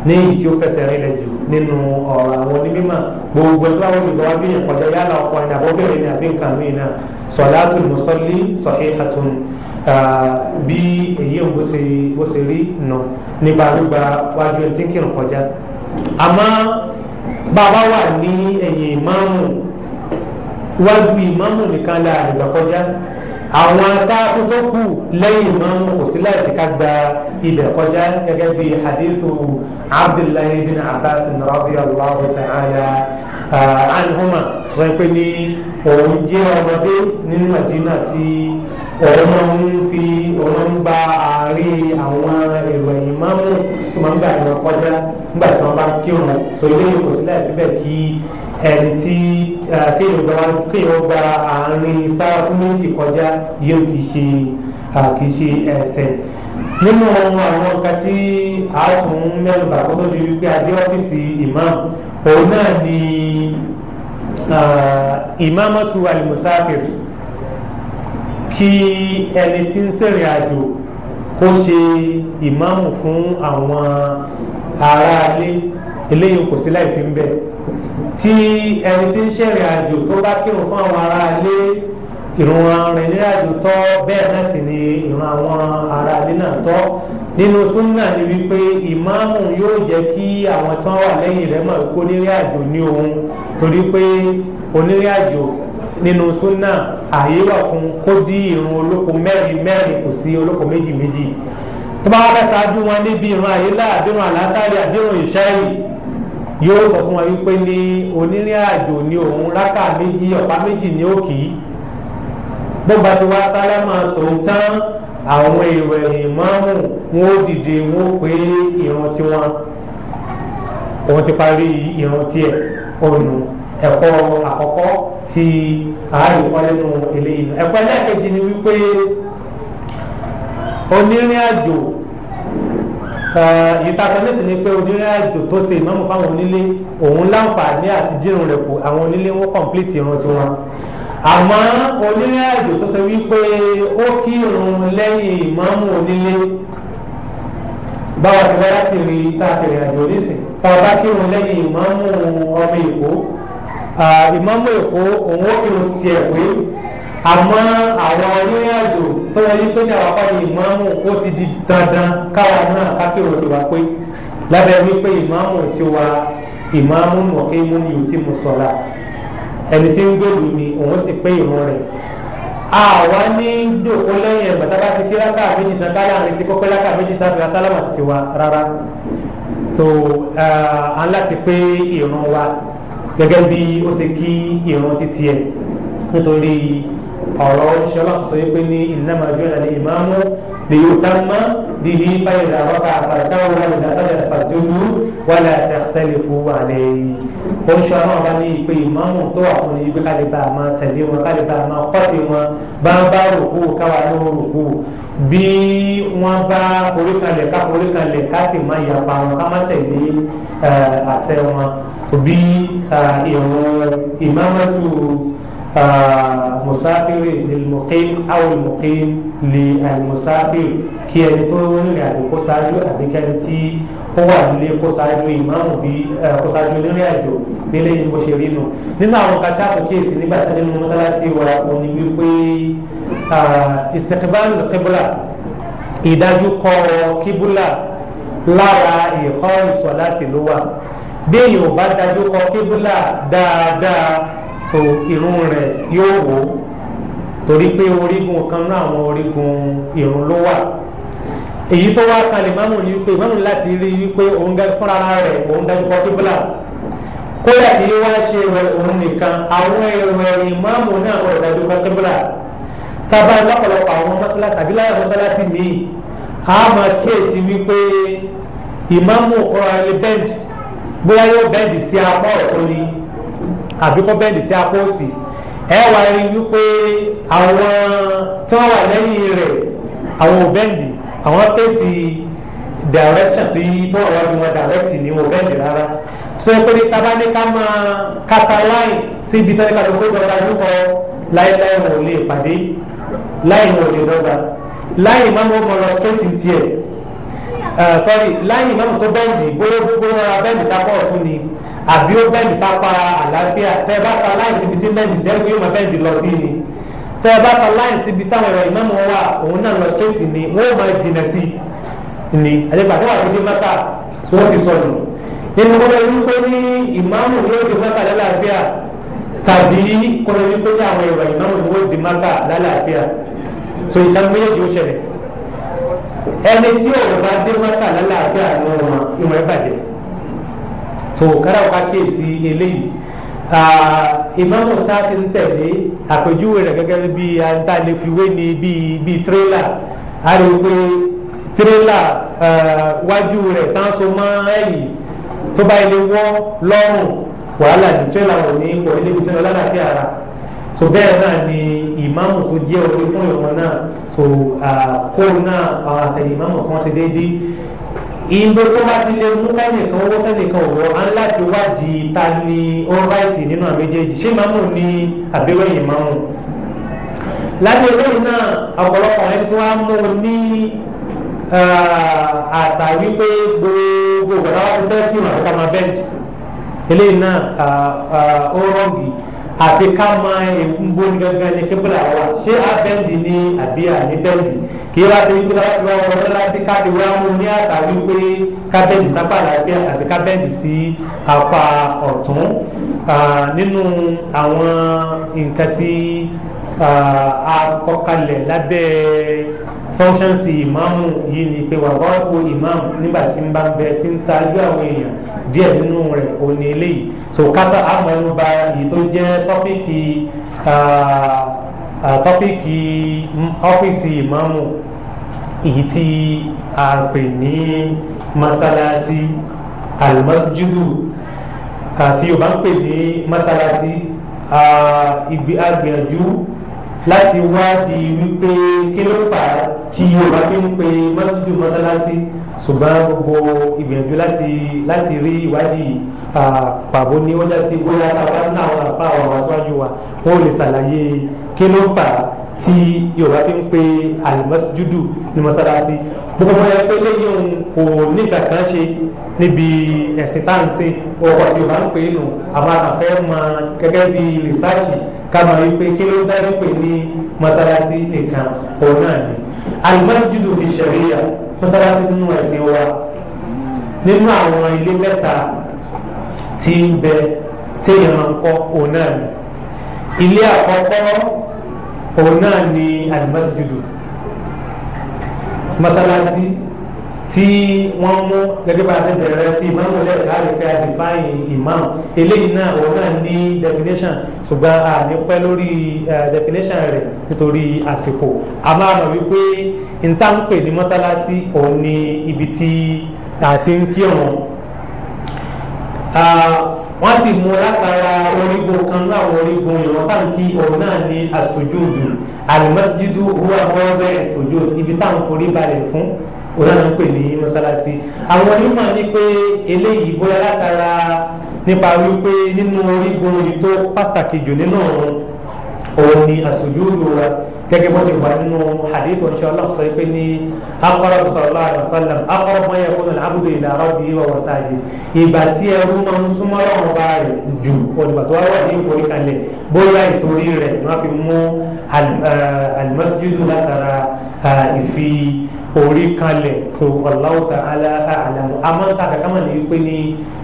ní èyí tí ó fẹsẹ̀ rinlẹ̀ jù nínú ọ̀rọ̀ àwọn onímọ̀ gbogbo ẹ̀tọ́ àwọn olùgbọ́ wájú yẹn kọjá yálà ọkùnrin àbọ̀bẹ̀rẹ̀ ní àbí nǹkan mí náà salatul musalli sahihatun bí èyí ń bó ṣe rí nà nípa gbígba wájú ẹni tí ń kírun kọjá àmọ́ bàbá wà ní ẹ̀yìn ìmáàmù wájú ìmáàmù nìkan la àgbà kọjá àwọn asáfù tó kù lẹ́yìn ìmáàmù kò sí láì fi ká gba ibẹ̀ kọjá gẹ́gẹ́ bí hadithu abdullahi bin abbas radiyallahu ta'ala anhuma sọ pé ní òun jẹ́ ọmọdé nínú Madina tí òun ń gba àárín àwọn èrò ẹ̀yìn ìmáàmù tó máa ń gbà ìwọ̀n kọjá nígbà tí wọ́n bá kírun so eléyìí kò sí láì fi bẹ́ẹ̀ kí ẹni tí kéèyàn gba àárín sáfù méjì kọjá yóò kì í ṣe ẹ̀ṣẹ̀ nínú àwọn nǹkan tí a tún mẹ́nuba kó tó di wípé adé ọ́fíìsì imam òun náà ni imamatu alimusafir kí ẹni tí ń ṣèrìn àjò kó ṣe ìmáàmù fún àwọn aráalé eléyìí kò sí láì fi ń bẹ tí ẹni tí ń ṣèrìn àjò tó bá kírun fún àwọn aráalé ìrun arìnrìn ní àjò tọ́ bẹ́ẹ̀ náà sì ni ìrun àwọn aráalé náà tọ́ nínú súnnà ni wípé ìmáàmù yóò jẹ́ kí àwọn tí wọ́n wà lẹ́yìn rẹ̀ mọ̀ pé onírìn àjò ní òun torí pé onírìn àjò nínú súnnà ààyè wà fún kó dí ìrun olóko mẹ́rin kò sí olóko méjì tó bá wá fẹ́ ṣáájú wọn níbi ìrun àyílà àbírun àlásàrì àbírun ìṣáì yóò sọ fún wọn wípé ní onírìn àjò ní òun rákà méjì ọ̀pá méjì ní òkì bó bá ti wá sálámà tó ń tán àwọn èrò ẹ̀yìn ìmáàmù wọn ó dìde wọn ó pé ìrun tiwọn òun ti parí ìrun tiẹ̀ ònù ẹ̀kọ́ àkọ́kọ́ tí ààrẹ kọ́ nínú eléyìí ẹ̀kọ́ ẹlẹ́ẹ̀kejì ni wípé onírìn àjò ìtàkùn ní sì ni pé onírìn àjò tó ṣe ìmáàmù fáwọn onílé òun láǹfààní àti dírun rẹ̀ kù àwọn onílé wọn kọ̀m̀plìtì ìrun tiwọn àmọ́ onírìn àjò tó ṣe wípé ó kí ìrun lẹ́yìn ìmáàmù onílé báwa sì wá láti rí tá a ṣe ìrìn àjò nísìn ọba kírun lẹ́yìn ìmáàmù ọmọ Èkó ìmáàmù Èkó òun ó kírun ti tiẹ̀ pé àmọ́ àwọn onírìn àjò tó wọlé pé ní àwọn akọ́ni ìmáàmù ó ti di dandan káwọn náà kákìrò ti wá pé lábẹ́ wípé ìmáàmù ti wá ìmáàmù mọ̀kẹ́ mú ni òtí mu sọ̀la ẹni tí ń gbèlú ni òun sì pé ìrun rẹ̀ àwa ní dòkó lẹ́yìn ẹ̀gbọ́n tábà ti kí rákà méjì tán ká láàrin tí kọ́kọ́ rákà méjì tán fi asálámà ti wá rárá tó à ń láti pé ìrun wa gẹ́gẹ́ bí ó ṣe kí ìrun títí ẹ̀ nítorí ọ̀rọ̀ ṣọlá sọ wípé ní innama ju'ila al-imamu ليتم به فإذا ركع فاركعوا وإذا سجد فاسجدوا ولا تختلفوا عليه. ó ń ṣe ọlọ́run bá ní ìpè ìmáàmù tó wà fún ní ibi ká lè bá a máa tẹ̀lé wọn ká lè bá a máa kọ́sí wọn bá ń bá rùkú káwa ló rùkú bí wọ́n bá foríkalẹ̀ ká foríkalẹ̀ ká sì máa yapa wọn ká má tẹ̀lé àṣẹ wọn tó bí ìrun ìmáàmù musafiri lilmuqim aw almuqim li almusafir kí ẹni tó rìnrìn àjò kó ṣáájú àbí kẹ́ni tí ó wà nílé kó ṣáájú ìmáàmù bí kó ṣáájú rìnrìn àjò nílé yìí bó ṣe rí nù. nínú àwọn kàtí àkókèsí nígbà tí nínú mọ́sálásí wa òní wípé istiqbal qibla ìdájú kọ kíbúlà lára ìkọ́ ìsọ̀láti ló wà bí èèyàn ò bá dájú kọ kíbúlà dáadáa tó irun rẹ̀ yóò wò torí pé orígun kan náà àwọn orígun irun ló wà èyí tó wá kalẹ̀ máàmù ní wípé máàmù láti rí wípé òun gẹ́gẹ́ fúnra rẹ̀ òun dájú kọ kíbúlà kódà kí wá ṣe òun nìkan àwọn èrò ẹ̀yìn máàmù náà wọ́n dájú kọ kíbúlà tábà lọ́pọ̀lọpọ̀ àwọn mọ́sálásí àbí láyà mọ́sálásí míì a máa kíyèsí wípé ìmáàmù ọ̀rọ̀ ilé bẹ́ẹ̀dì bóyá yóò bẹ́ẹ̀dì sí apá ọ̀tún ni àbí kó bẹ́ẹ̀dì sí apá òsì ẹ wá rí wípé àwọn tí wọ́n wà lẹ́yìn rẹ̀ àwọn ò bẹ́ẹ̀dì àwọn fèsì direction tó yí tó wà wájú wọn direct ni wọn ò bẹ́ẹ̀dì rárá tó yẹ pé ní tábà ní ká máa kata láì síbi tó ní ká tó kó jọba lóko láéláé wọn ò lè pàdé láì wọn ò lè dọ́gba láì máa mọ̀ lọ straight in tiẹ̀ láì máa mọ̀ tó bẹ́ẹ̀dì bóyá bẹ́ẹ̀dì sápá ọ̀tún ni àbí ó bẹ́ẹ̀dì sápá àlàáfíà tẹ́ ẹ bá ta láì síbi tí bẹ́ẹ̀dì sẹ́yìn pé yóò máa bẹ́ẹ̀dì lọ sí ni tẹ́ ẹ bá ta láì síbi táwọn ẹ̀rọ ìmáàmù wà òun náà lọ straight ni wọ́n máa jìnà sí ni àjẹpà tó wà ní dé mẹ́ta tí wọ́n ti sọnù nínú kọ́lá yìí pé ní ìmáàmù yóò di mẹ́ta lálàáfíà tàbí kọ́lá yìí pé ní àwọn ẹ̀rọ ìmáàmù yóò di mẹ́ta lálàáfíà so ìtàn méjèèjì ó ṣẹlẹ̀ ẹni tí òun bá dé mẹ́ta lálàáfíà ló wọn ìwọ̀n ẹ̀ bàjẹ́ so kára ọ̀ka kéèsì eléyìí ìmáàmù tá a ti ń tẹ̀lé àpèjúwe rẹ̀ gẹ́gẹ́ bí àǹtálẹ́fiwé ni bíi tírélà a rí i pé tírélà wájú rẹ̀ tán so mọ́ ẹ̀yìn tó bá ilé wọ́ lọ́rùn wàhálà ní tírélà wọ̀ ní ipò níbi tí wọ́n lálàáfíà ara so bẹ́ẹ̀ náà ni ìmáàmù tó jẹ́ orí fún ìwọ̀n náà so kó náà àtẹ̀yìn ìmáàmù kan ṣe déédéé ìgbò tó bá ti lè mú kẹ́nìkan owó kẹ́nìkan òwò á ń láti wádìí ta ni ó ráìtì nínú àwọn méjèèjì ṣé ìmáàmù ni àbíwẹ̀yìn ìmáàmù lábẹ́ eléyìí náà ọ̀pọ̀lọpọ̀ ẹni tó wá mú un ní àṣà wípé gbogbo ìgbàlá wa ti fẹ́ kí ìrìn àti ká máa bẹ́ẹ̀dì eléyìí náà ó rọ́ọ̀gì àfi ká máa ń bóni gángan ní kébùlà wa ṣé abẹ́ǹdì ni àbí àní bẹ́ǹdì kí wá sí wípé láti wá wọn láti káàdì wá mú ní àtà wípé kábẹ́ǹdì sápá àlàáfíà àbí kábẹ́ǹdì sí apá ọ̀tún nínú àwọn nǹkan tí a kọ́kalẹ̀ lábẹ́ fọ́nṣánsì ìmáàmù yìí ni pé wà wá wo ìmáàmù nígbà tí ń bá ń bẹ tí ń ṣáájú àwọn èèyàn díẹ̀ nínú rẹ̀ ò ní eléyìí so kásá àmọ́ ẹnu bà èyí tó jẹ́ tọ́píìkì ọ́fíìsì ìmáàmù èyí tí a pè ní masalaasi almasjudu tí Yorùbá ń pè ní masalaasi ìgbìyànjú láti wádìí wípé kí ló fà á tí Yorùbá fi ń pe masjidu masalasi ṣùgbọ́n gbogbo ìgbìyànjú láti rí ìwádìí pàbó ní ó já sí bóyá bàbá náà àwọn àfa àwọn aṣáájú wa wọn ò lè ṣàlàyé kí ló fà á tí Yorùbá fi ń pe alimasjudu ní masalasi gbogbo wọn yẹ pé lẹ́yìn kò ní kankan ṣe níbi ẹ̀sìn táǹsì ọkọ̀ tí Yorùbá ń pè é nù àwọn àkàfẹ́ mọ gẹ́gẹ́ bí rìsáàcì kama yi pé kí ló dájú pé ní masalasi nìkan òun náà ni alimasijudu fi ṣẹ̀ríyà masalasi nínú ẹ̀sìn wa nínú àwọn ilé mẹ́ta tí ń bẹ téèyàn máa ń kọ́ òun náà ni ilé àkọ́kọ́ òun náà ni alimasijudu masalasi tí wọ́n mú gẹ́gẹ́ bá a ṣe bẹ̀rẹ̀ tí imam lẹ́ẹ̀ka rẹ̀ pé a define imam eléyìí náà òun náà ní definition ṣùgbọ́n a ní pẹ́ lórí definition rẹ̀ nítorí àsìkò a máa mọ̀ wípé nta ń pè ní mọ́sálásí òun ní ibi tí a ti ń kírun wọ́n sì mú látara orígun kan náà àwọn orígun ìrun táǹkì òun náà ní àsùjúdù al-masjidu huwa mawdi'u sujud ibi táwọn forí balẹ̀ fún òun náà ń pè ní mọ́sálásí. àwọn onímọ̀ ní pé eléyìí bóyá látara nípa wípé nínú orígun yìí tó pàtàkì jù nínú òun ní àsùjúdù wa gẹ́gẹ́ bó ti wà nínú hadith wa inshallah sọ pé ní aqrab sallallahu alaihi wasallam aqrab ma yakunu al-abdu ila rabbihi wa huwa sajid ìgbà tí ẹrú máa ń súnmọ́ Ọlọ́run bá rẹ̀ jù olùgbà tó wà ní ìforíkalẹ̀ bóyá ìtorí rẹ̀ ni wọ́n fi mú al-masjidu látara ìfi orí kalẹ̀ so wallahu ta'ala a'lam àmọ́ ta kàkà mà ní wípé ní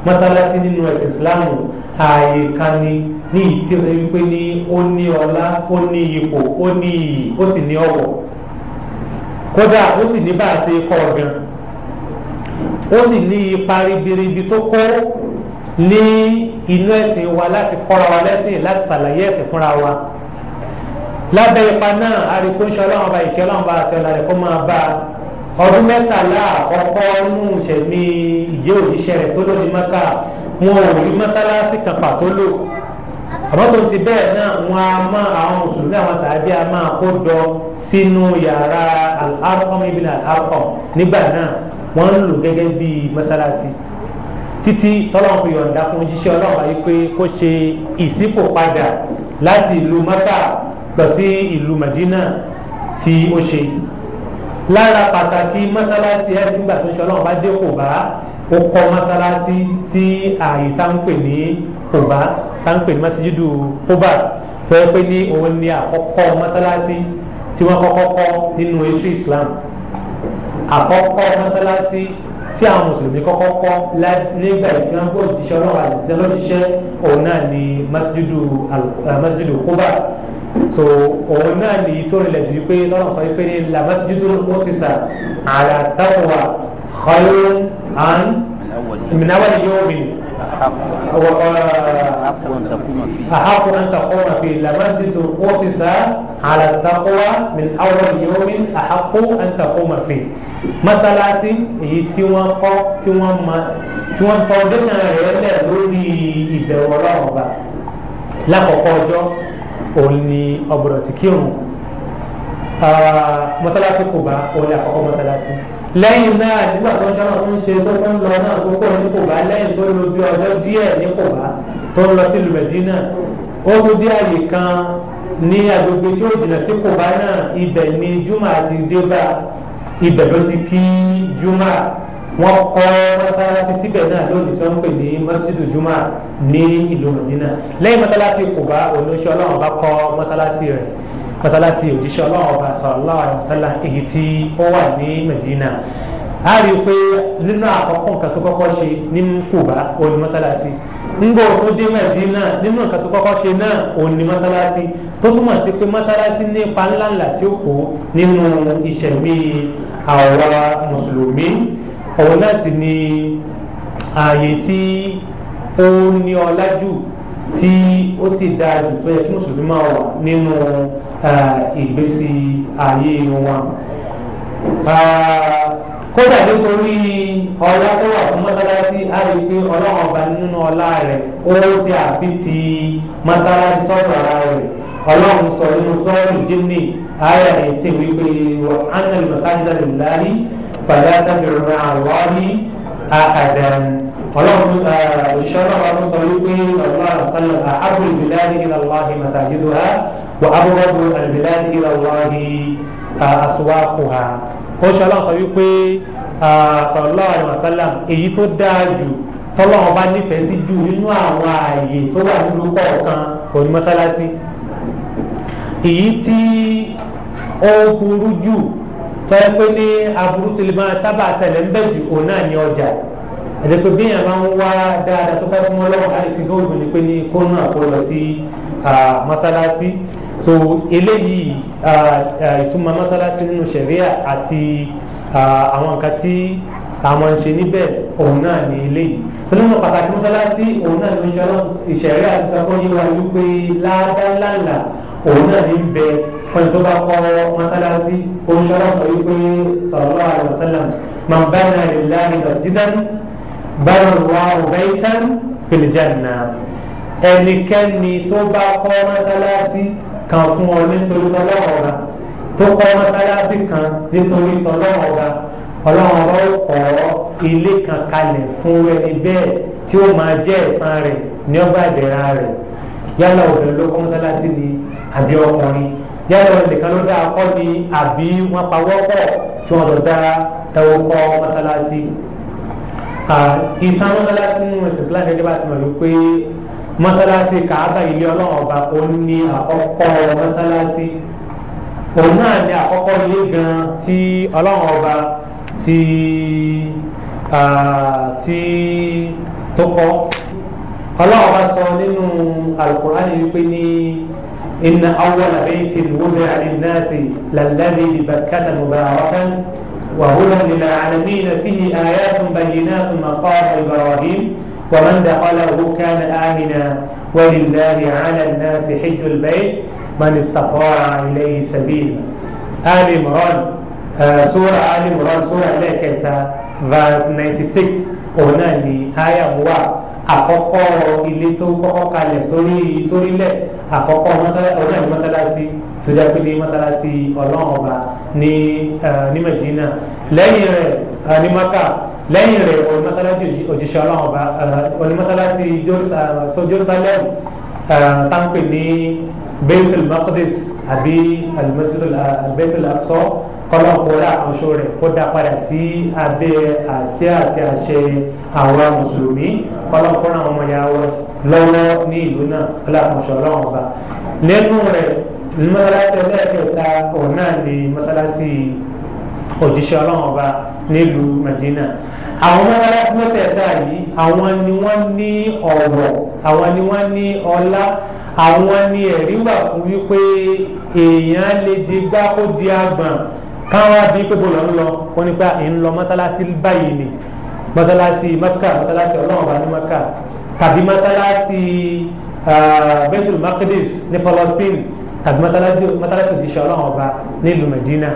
mọ́sálásí nínú ẹ̀sìn Ìsìlámù ààyè kan ní ìtí wípé ní ó ní ọlá ó ní ipò ó ní iyì ó sì ní ọ̀wọ̀ kódà ó sì ní bá a ṣe kọ́ gan ó sì ní ipa ribiribi tó kó ní inú ẹ̀sìn wa láti kọ́ra wa lẹ́sìn láti ṣàlàyé ẹ̀sìn fúnra wa lábẹ́ ipa náà àríkóńṣe ọlọ́run ọba ìkẹ́ ọlọ́run ọba àti ọ̀là rẹ̀ kó máa bá ọdún mẹ́tàlá àkọ́kọ́ nù ìṣẹ̀mí ìjẹ́ òjíṣẹ́ rẹ̀ tó lónìí Mákà wọn ò rí mọ́sálásí kan pàtó lò àmọ́ tó ti bẹ́ẹ̀ náà wọn a máa àwọn mùsùlùmí àwọn sàábí a máa kó jọ sínú yàrá al-Arqam ibn al-Arqam nígbà náà wọ́n ń lò gẹ́gẹ́ bí mọ́sálásí títí tọ́lọ́run fi yọ̀ǹda fún jíṣẹ́ ọlọ́run ayé pé kó ṣe ìṣípò padà láti ìlú Mákà lọ sí ìlú Madina tí ó ṣe lára pàtàkì mọ́sálásí ẹ̀ nígbà tó ń ṣe ọlọ́run bá dé Kùbá ó kọ́ mọ́sálásí sí ààyè tá ń pè ní Kùbá tá ń pè ní masjidu Quba tó yẹ pé ní òun ni àkọ́kọ́ mọ́sálásí tí wọ́n kọ́kọ́ kọ́ nínú ètò Islam àkọ́kọ́ mọ́sálásí tí àwọn mùsùlùmí kọ́kọ́ kọ́ nígbà tí wọ́n gbọ́ òjíṣẹ́ ọlọ́run àti lọ́jíṣẹ́ òun náà ni masjidu Quba so òun náà ní tó rìnlẹ̀ jù pé lọ́nà sọ pé ní la masjidul usisa ala taqwa khayrun min awwal yawmin ahaqqu an taquma fi la masjidul usisa ala taqwa min awwal yawmin ahaqqu an taquma fi masalasi èyí tí wọ́n kọ́ tí wọ́n foundation rẹ̀ lẹ̀ lórí ìbẹ̀rù Ọlọ́run ọba lákọ̀ọ́kọ́ ọjọ́ òun ni ọ̀bọ̀dọ̀ tí kírun mọ́sálásí Kùbá òun ni àkọ́kọ́ mọ́sálásí lẹ́yìn náà nígbà tó ń ṣe àwọn tó ń ṣe tó ń lọ náà tó kọ́ ní Kùbá lẹ́yìn tó lò bí ọjọ́ díẹ̀ ní Kùbá tó ń lọ sí ìlú Mẹdínà ó mú dé àyè kan ní agbègbè tí ó jìnnà sí Kùbá náà ibẹ̀ ni júmọ̀ àti débà ibẹ̀ ló ti kí júmọ̀ wọ́n kọ́ mọ́sálásí síbẹ̀ náà lónìí tí wọ́n ń pè ní masjidu juma ní ìlú Madina lẹ́yìn mọ́sálásí Kùbá olóṣèlú ọlọ́run bá kọ́ mọ́sálásí rẹ̀ mọ́sálásí òjíṣẹ́ ọlọ́run ọba sallallahu alaihi wasallam èyí tí ó wà ní Madina a rí i pé nínú àkọ́kọ́ nǹkan tó kọ́kọ́ ṣe ní Kùbá òní mọ́sálásí ńgbọ́ tó dé Madina nínú nǹkan tó kọ́kọ́ ṣe náà òní mọ́sálásí tó túmọ̀ sí pé mọ́sálásí ní ipa ńláńlá tí ó kó nínú ìṣẹ̀mí àwa mùsùlùmí òun náà sì ni ààyè tí ó ní ọlá jù tí ó sì dáa jù tó yẹ kí mùsùlùmí máa wà nínú ìgbésí ayé wọn. kódà nítorí ọlá tó wà fún mọ́sálásí á rí i pé ọlọ́run ọba nínú ọlá rẹ̀ ó ṣe àfitì mọ́sálásí sọ́dọ̀ ara rẹ̀ ọlọ́run sọ nínú sọ́ọ̀rù jíní ayé ètè wípé wa anna al-masajida lillahi fala tad'u ma'a Allahi ahadan ọlọ́run òṣìṣẹ́ ọlọ́run sọ wípé ọlọ́run sọlọ ahabbu al-biladi ila Allahi masajiduha wa abghadu al-biladi ila Allahi aswaquha òṣìṣẹ́ ọlọ́run sọ wípé sallallahu alaihi wasallam èyí tó dáa jù tọ́lọ́run bá nífẹ̀ẹ́ sí jù nínú àwọn ààyè tó wà nínú kọ̀ọ̀kan òní mọ́sálásí èyí tí ó burú jù tọ́yẹ pé ní aburú tó lè máa sábà ṣẹlẹ̀ ń bẹ̀ jù òun náà ní ọjà ẹ̀dẹ̀ pé bí èèyàn máa ń wá dáadáa tó fẹ́ fún ọlọ́run àìfi tó dùn ní pé ní kó náà kó lọ sí mọ́sálásí so eléyìí ìtumọ̀ mọ́sálásí nínú ṣẹ̀ríà àti àwọn nǹkan tí àwọn ń ṣe níbẹ̀ òun náà ní eléyìí fúnlẹ́mọ̀ pàtàkì mọ́sálásí òun náà ní ìṣẹ̀rí àti ọkọ̀ yìí wá wípé ládàlálà òun náà ní bẹ fún ẹni tó bá kọ́ mọ́sálásí oníṣẹ́lá sọ wípé sallallahu alaihi wasallam man bana lillahi masjidan bana Allahu baytan fil janna ẹnikẹ́ni tó bá kọ́ mọ́sálásí kan fún ọ nítorí tọ́lọ́wọ́ ọba tó kọ́ mọ́sálásí kan nítorí tọ́lọ́wọ́ ọba ọlọ́run ọba ó kọ́ ilé kan kalẹ̀ fún ẹni bẹ́ẹ̀ tí ó máa jẹ́ ẹ̀san rẹ̀ ní ọgbà ìdẹ̀ra rẹ̀ yálà obìnrin ló kọ́ mọ́sálásí ni àbí ọkùnrin yálà ẹnìkan ló dá akọ́ ni àbí wọ́n pawọ́pọ̀ tí wọ́n lọ dá ẹwọ́ kọ́ mọ́sálásí. ìtàn mọ́sálásí nínú ẹ̀sìn Islam gẹ́gẹ́ bá ti mọ̀ wípé mọ́sálásí Kaaba ilé ọlọ́run ọba ó ní àkọ́kọ́ mọ́sálásí òun náà ní àkọ́kọ́ ilé gan tí ọlọ́run ọba tí tó kọ́ ọlọ́run bá sọ nínú Al-Qur'an wípé ní inna awwala baytin wudi'a lin-nasi lalladhi bi Bakkata mubarakan wa hudan lil-'alamin fihi ayatun bayyinatun maqamu Ibrahim wa man dakhalahu kana amina wa lillahi 'ala an-nasi hajjul bayt man istata'a ilayhi sabila. Ali Imran sura Ali Imran sura ẹlẹ́kẹta verse 96 òun náà ni aya wà àkọ́kọ́ ilé tó kọ́kọ́ kalẹ̀ sórílẹ̀ àkọ́kọ́ òun náà ni mọ́sálásí tó jẹ́ pé ní mọ́sálásí ọlọ́run ọba ní Medina lẹ́yìn rẹ̀ ní Maka lẹ́yìn rẹ̀ òun mọ́sálásí òjíṣẹ́ ọlọ́run ọba òun mọ́sálásí Jerusalem táǹpẹ̀ ní Baitul Maqdis àbí Baitul Aqsa kọ́lọ́ kóra àkànṣe rẹ̀ kó dá padà sí abẹ́ àṣẹ àti àṣẹ àwọn mùsùlùmí kọ́lọ́ kóra àwọn ọmọ yàrá lọ́wọ́ ní ìlú náà kọ́lọ́ àkànṣe ọlọ́run ọba lẹ́nu rẹ̀ mọ́sálásí ẹlẹ́ẹ̀kẹta òun náà ni mọ́sálásí òjíṣẹ́ ọlọ́run ọba nílùú Madina àwọn mọ́sálásí mẹ́tẹ̀ẹ̀ta yìí àwọn ni wọ́n ní ọ̀wọ̀ àwọn ni wọ́n ní ọlá àwọn ni ẹ̀rí wà fún wípé èèyàn lè di gbá kó di àgbọ̀n káwọn àbí pé bó lọ ń lọ wọn nípa ń lọ mọ́sálásí báyìí ni mọ́sálásí Mẹ́kà mọ́sálásí ọlọ́run ọba ní Mẹ́kà tàbí mọ́sálásí Baitul Maqdis ní Palestine tàbí mọ́sálásí òjíṣẹ́ ọlọ́run ọba nílùú Medina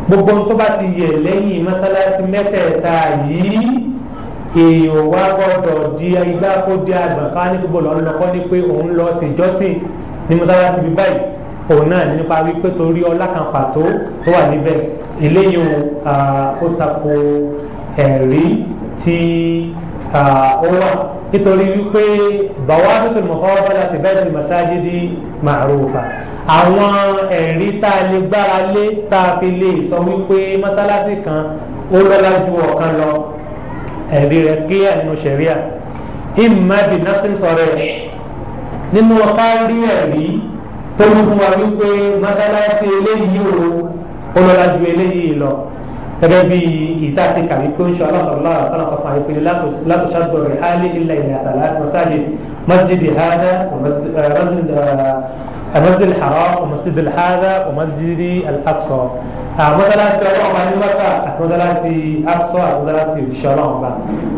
gbogbo tó bá ti yẹ lẹ́yìn mọ́sálásí mẹ́tẹ̀ẹ̀ta yìí èèyàn wá gbọ́dọ̀ di igbá kó di àgbọ̀n ká ní gbogbo lọ́n lọ́kọ́ ní pé òun lọ sí ìjọsìn ní mọ́sálásí bí báyìí òun náà ní nípa wípé torí ọlá kan pàtó tó wà níbẹ̀ eléyìí ó tako ẹ̀rí tí ó wà nítorí wípé bawabitul mufaadalati bainal masajidi ma'rufa àwọn ẹ̀rí tá a lè gbára lé tá a fi lè sọ wípé mọ́sálásí kan ó lọ́lá ju ọ̀kan lọ ẹ̀rí rẹ̀ kíyà nínú ṣẹ̀ríà imma bi nasin sarih nínú ọ̀pá rí ẹ̀rí tó ń fún wa wípé mọ́sálásí eléyìí ó lọ́lá ju eléyìí lọ gẹ́gẹ́ bí ìta ti kà wípé ń ṣe aláṣọ̀lá àṣàlá sọ fún àyípele látòṣàdó rẹ̀ hálí ilẹ̀ ilẹ̀ àtàlá masajid masjidi hada masjid al-haram wa masjid al-hada wa masjid al-aqsa mọ́sálásí ọlọ́run bá ní Mákà àti mọ́sálásí Aqsa àti mọ́sálásí òjíṣẹ́ ọlọ́run bá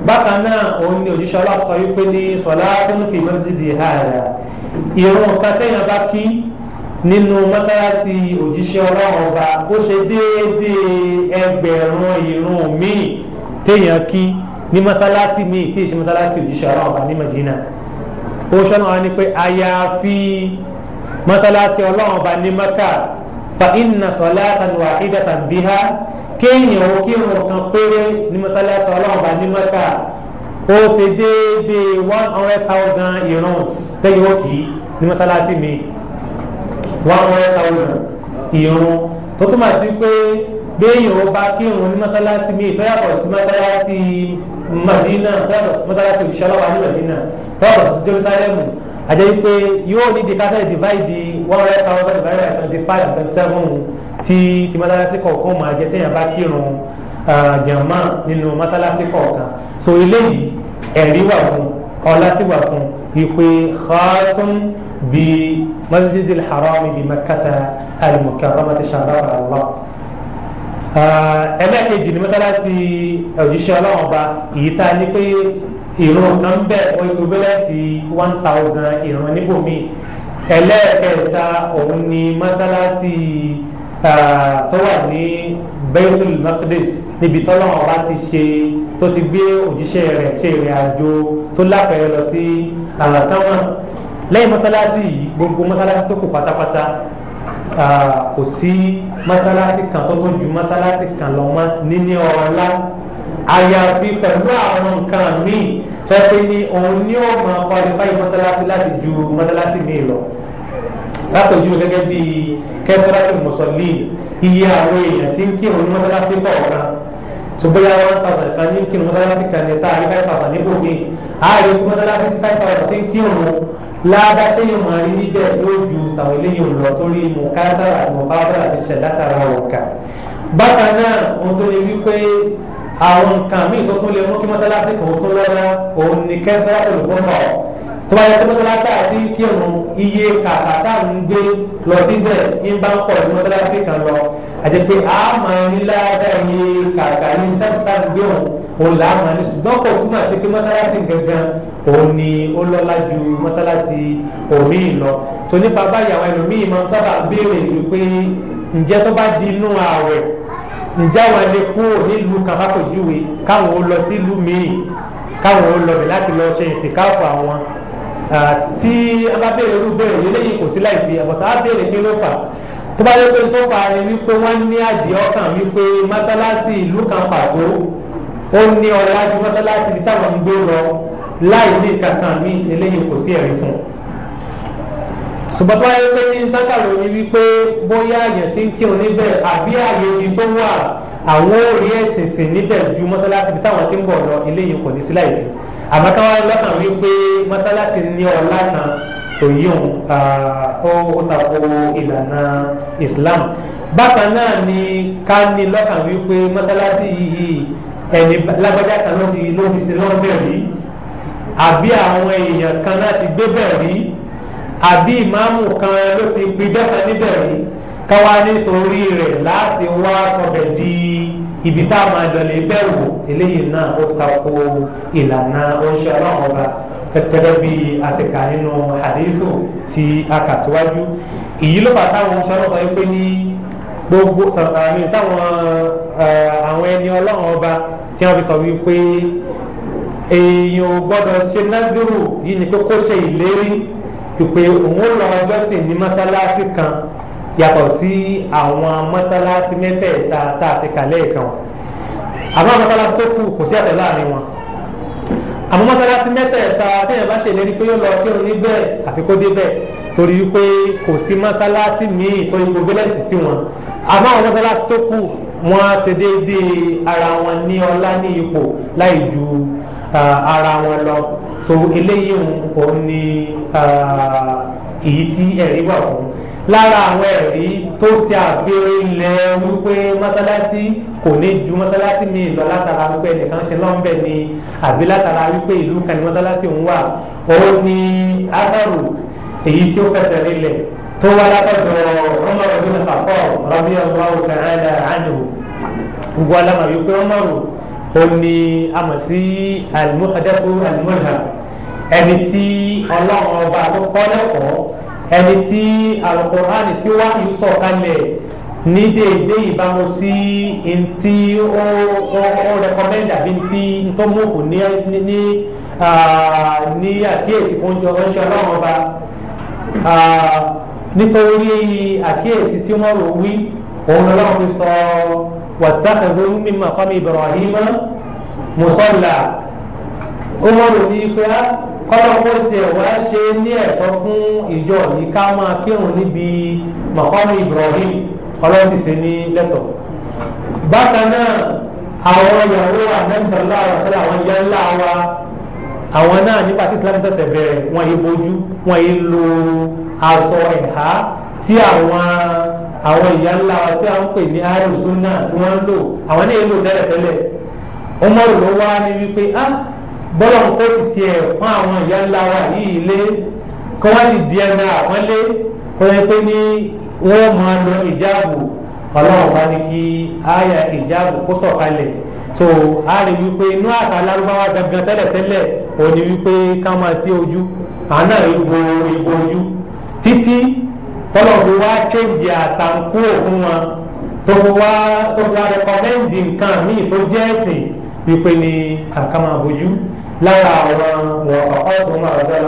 bákan náà òun ni òjíṣẹ́ ọlọ́run sọ wípé ní salatun fi masjidi hada ìrun kátẹ́yìn bá kí nínú mọ́sálásí òjíṣẹ́ ọlọ́run ọba ó ṣe déédéé ẹgbẹ̀rún ìrun míì téèyàn kí ní mọ́sálásí míì tí ìṣe mọ́sálásí òjíṣẹ́ ọlọ́run ọba ní Madina ó ṣọ́nà wọn ni pé àyàfi mọ́sálásí ọlọ́run ọba ní Maka fa inna salatan wahidatan biha kéèyàn ó kírun kan péré ní mọ́sálásí ọlọ́run ọba ní Maka ó ṣe déédéé 100,000 ìrun téèyàn ó kì í ní mọ́sálásí míì 100,000 ìrun tó túmọ̀ sí pé béèyàn ó bá kírun ní mọ́sálásí míì tó yàtọ̀ sí mọ́sálásí Madina tó yàtọ̀ sí mọ́sálásí òṣìṣẹ́ ọlọ́wà ní Madina tó yàtọ̀ sí Jerusalem àjẹ́ pé yóò ní di kásẹ̀ divide 100,000 divided by 25 and 27 tí mọ́sálásí kọ̀ọ̀kan máa jẹ́ téèyàn bá kírun jàmá nínú mọ́sálásí kọ̀ọ̀kan so eléyìí ẹ̀rí wà fún ọlá sí wà fún ìpè khasun بمسجد الحرام بمكة المكرمة شرفها الله ẹlẹ́ẹ̀kejì ní mọ́sálásí òjíṣẹ́ ọlọ́run ọba èyí tá a ní pé ìrun kan bẹ́ẹ̀ ó equivalent 1000 ìrun níbòmí. ẹlẹ́ẹ̀kẹta òun ni mọ́sálásí tó wà ní Baitul Maqdis níbi tọ́lọ́run ọba ti ṣe tó ti gbé òjíṣẹ́ rẹ̀ ṣe ìrìn àjò tó lápẹ̀rẹ̀ lọ sí àlàsámà. lẹ́yìn mọ́sálásí yìí gbogbo mọ́sálásí tó kù pátápátá kò sí mọ́sálásí kan tó ju mọ́sálásí kan lọ mọ́ níní ọlá àyàfi pẹ̀lú àwọn nǹkan míì tó yẹ pé ní òun ní ó máa qualify mọ́sálásí láti ju mọ́sálásí míì lọ. látọ̀jú gẹ́gẹ́ bí kẹsàrátì mùsọ̀lì iye àwọn èèyàn tí ń kírun ní mọ́sálásí kọ̀ọ̀kan ṣùgbọ́n 1000 kan ní kírun mọ́sálásí kan ní táàrí 5000 níbò míì ààrẹ mọ́sálásí 5000 tí ń kírun láàdá téèyàn máa rí níbẹ̀ yóò ju tàwọn eléyìí lọ torí mùkátàrà àti mùfáwọ́dà àti ṣẹ̀dátàrà òǹkà. bákan náà ohun tó lè wí pé àwọn nǹkan míì tó tún lè mú kí mọ́sálásí kan tó lọ́la òun ni kẹ́ńtà olùkọ́mọ̀ tó bá yẹ kó mọ́sálásí àti kírun iye kàkàtà ń gbé lọ síbẹ̀ ń bá ń pọ̀ ní mọ́sálásí kan lọ àti pé a máa ní láàdá iye kàkà ní sẹ́ńtà gbé òun là á máa ní ṣùgbọ́n kò túmọ̀ sí pé mọ́sálásí gangan òun ni ó lọ́lá ju mọ́sálásí òmíì lọ. tó nípa báyìí àwọn ẹlòmíì máa ń sábà béèrè wípé ǹjẹ́ tó bá di inú ààwẹ̀ ǹjẹ́ àwọn ẹni kúrò nílùú kan fàpèjúwe káwọn ó lọ sílùú míì káwọn ó lọ bẹ̀ láti lọ ṣe ìtìkáfù àwọn tí a bá béèrè irú béèrè eléyìí kò sí láì fi àbọ̀tá á béèrè kí ló fà tó bá yẹ pé tó fà ni wípé wọ́n ní àdìẹ ọkàn wípé mọ́sálásí ìlú kan pàtó ó ní ọlá ju mọ́sálásí ibi táwọn ń gbé lọ láì ní kankan ní eléyìí kò sí ẹ̀rí fún un. ṣùgbọ́n tó wáyé pé ní tákàlò ni wípé bóyá àyàn ti ń kírun níbẹ̀ àbí àyè ibi tó wà àwọn òrí ẹ̀sìn sìn níbẹ̀ ju mọ́sálásí ibi táwọn ti ń bọ̀ lọ eléyìí kò ní sí láì fi. àmọ́ káwá lọ́kàn wípé mọ́sálásí ní ọlá kan òyì òun ó tako ìlànà Islam. bákan náà ni ká ní lọ́kàn wípé mọ́sálásí yìí ẹni lágbájá kan ló fi sí lọ́bẹ̀ rí àbí àwọn èèyàn kan láti gbé bẹ̀ rí àbí ìmáàmù kan ló ti pidán kan níbẹ̀ rí káwá nítorí rẹ̀ láti wá sọbẹ̀ di ibi tá a máa dọ̀lẹ́ bẹ̀rù eléyìí náà ó tako ìlànà oṣù ọlọ́run ọba gẹ́gẹ́ bí àṣekà nínú hadithu tí a kà síwájú. èyí ló fà táwọn oṣù ọlọ́run sọ pé ní gbogbo sàmì táwọn àwọn ẹni ọlọ́run ọba tí wọ́n fi sọ wípé èèyàn ò gbọ́dọ̀ ṣe nádúró yìí ni pé kó ṣe ìlérí pé òun lọ ọjọ́sìn ní mọ́sálásí kan yàtọ̀ sí àwọn mọ́sálásí mẹ́tẹ̀ẹ̀ta tá a ti kà lẹ́ẹ̀kan àmọ́ mọ́sálásí tó kù kò sí àtẹ̀ láàrin wọn. àmọ́ mọ́sálásí mẹ́tẹ̀ẹ̀ta téèyàn bá ṣe ìlérí pé yóò lọ kírun níbẹ̀ àfi kó débẹ̀ torí pé kò sí mọ́sálásí míì tó yẹ gbogbo lẹ́sìn sí wọn. àmọ́ àwọn mọ́sálásí tó kù wọ́n á ṣe déédéé ara wọn ní ọlá ní ipò láì ju ara wọn lọ. so eléyìí òun ni èyí tí ẹ̀rí wà fún. lára àwọn ẹ̀rí tó ṣe àfihàn ilẹ̀ wípé mọ́sálásí kò ní ju mọ́sálásí mi lọ látara wípé ẹnìkan ṣe lọ́nbẹ̀ ni àbí látara wípé ìlú kan ní mọ́sálásí òun wà òun ni átàrù èyí tí ó fẹsẹ̀ rinlẹ̀ tó wá látọ̀dọ̀ Umar ibn Khattab radiyallahu ta'ala anhu. gbogbo alámà wípé Umar ó ní àmọ̀ sí al-muhdathu al-mulham ẹni tí ọlọ́run ọba tó kọ́ lẹ́kọ̀ọ́ ẹni tí Al-Qur'ani tí wá yìí sọ̀kalẹ̀ ní déédé ìbámu sí ntí ó rẹkọmẹ́ndà bí ntí tó mú kù ní àkíyèsí fún oúnjẹ ọlọ́run ọba nítorí àkíyèsí tí wọ́n rò wí òun lọ́wọ́ fi sọ wattakhadhu min maqami Ibrahima musalla ó wọ́n rò ní pé kọ́lọ́kọ́ tiẹ̀ wá ṣe ní ẹ̀tọ́ fún ìjọ yìí ká máa kírun níbi maqami Ibrahim ọlọ́run sì ṣe ní lẹ́tọ̀. bákan náà àwọn ìyàwó Ànábì sallallahu alaihi wasallam àwọn ìyá ńlá wa àwọn náà nípa tí Islam tẹ̀sẹ̀ bẹ̀rẹ̀ wọ́n yé bojú wọ́n yé lo aṣọ ẹ̀há tí àwọn ìyá ńlá wa tí a ń pè ní àrùsúnà tí wọ́n ń lò àwọn náà yé lò tẹ́lẹ̀tẹ́lẹ̀. Umaru ló wá ní wípé bọ́lá ń kó ti tiẹ̀ fún àwọn ìyá ńlá wa yìí lé kí wọ́n sì di ẹnu àwọn lé kó yẹ pé ní wọ́n máa lọ ìjáàbù ọlọ́run bá ní kí àyà ìjáàbù kó sọ̀kalẹ̀ so a rí wípé inú àṣà alárúbáwá gangan tẹ́lẹ̀tẹ́lẹ̀ ò ní wípé ká máa sí ojú àná ìgbò ojú títí tọ́lọ́run wá change àṣà ń kúrò fún wọn tó wá recommend nǹkan míì tó jẹ́ ẹ̀sìn wípé ní àkàmà bójú lára àwọn ọ̀pọ̀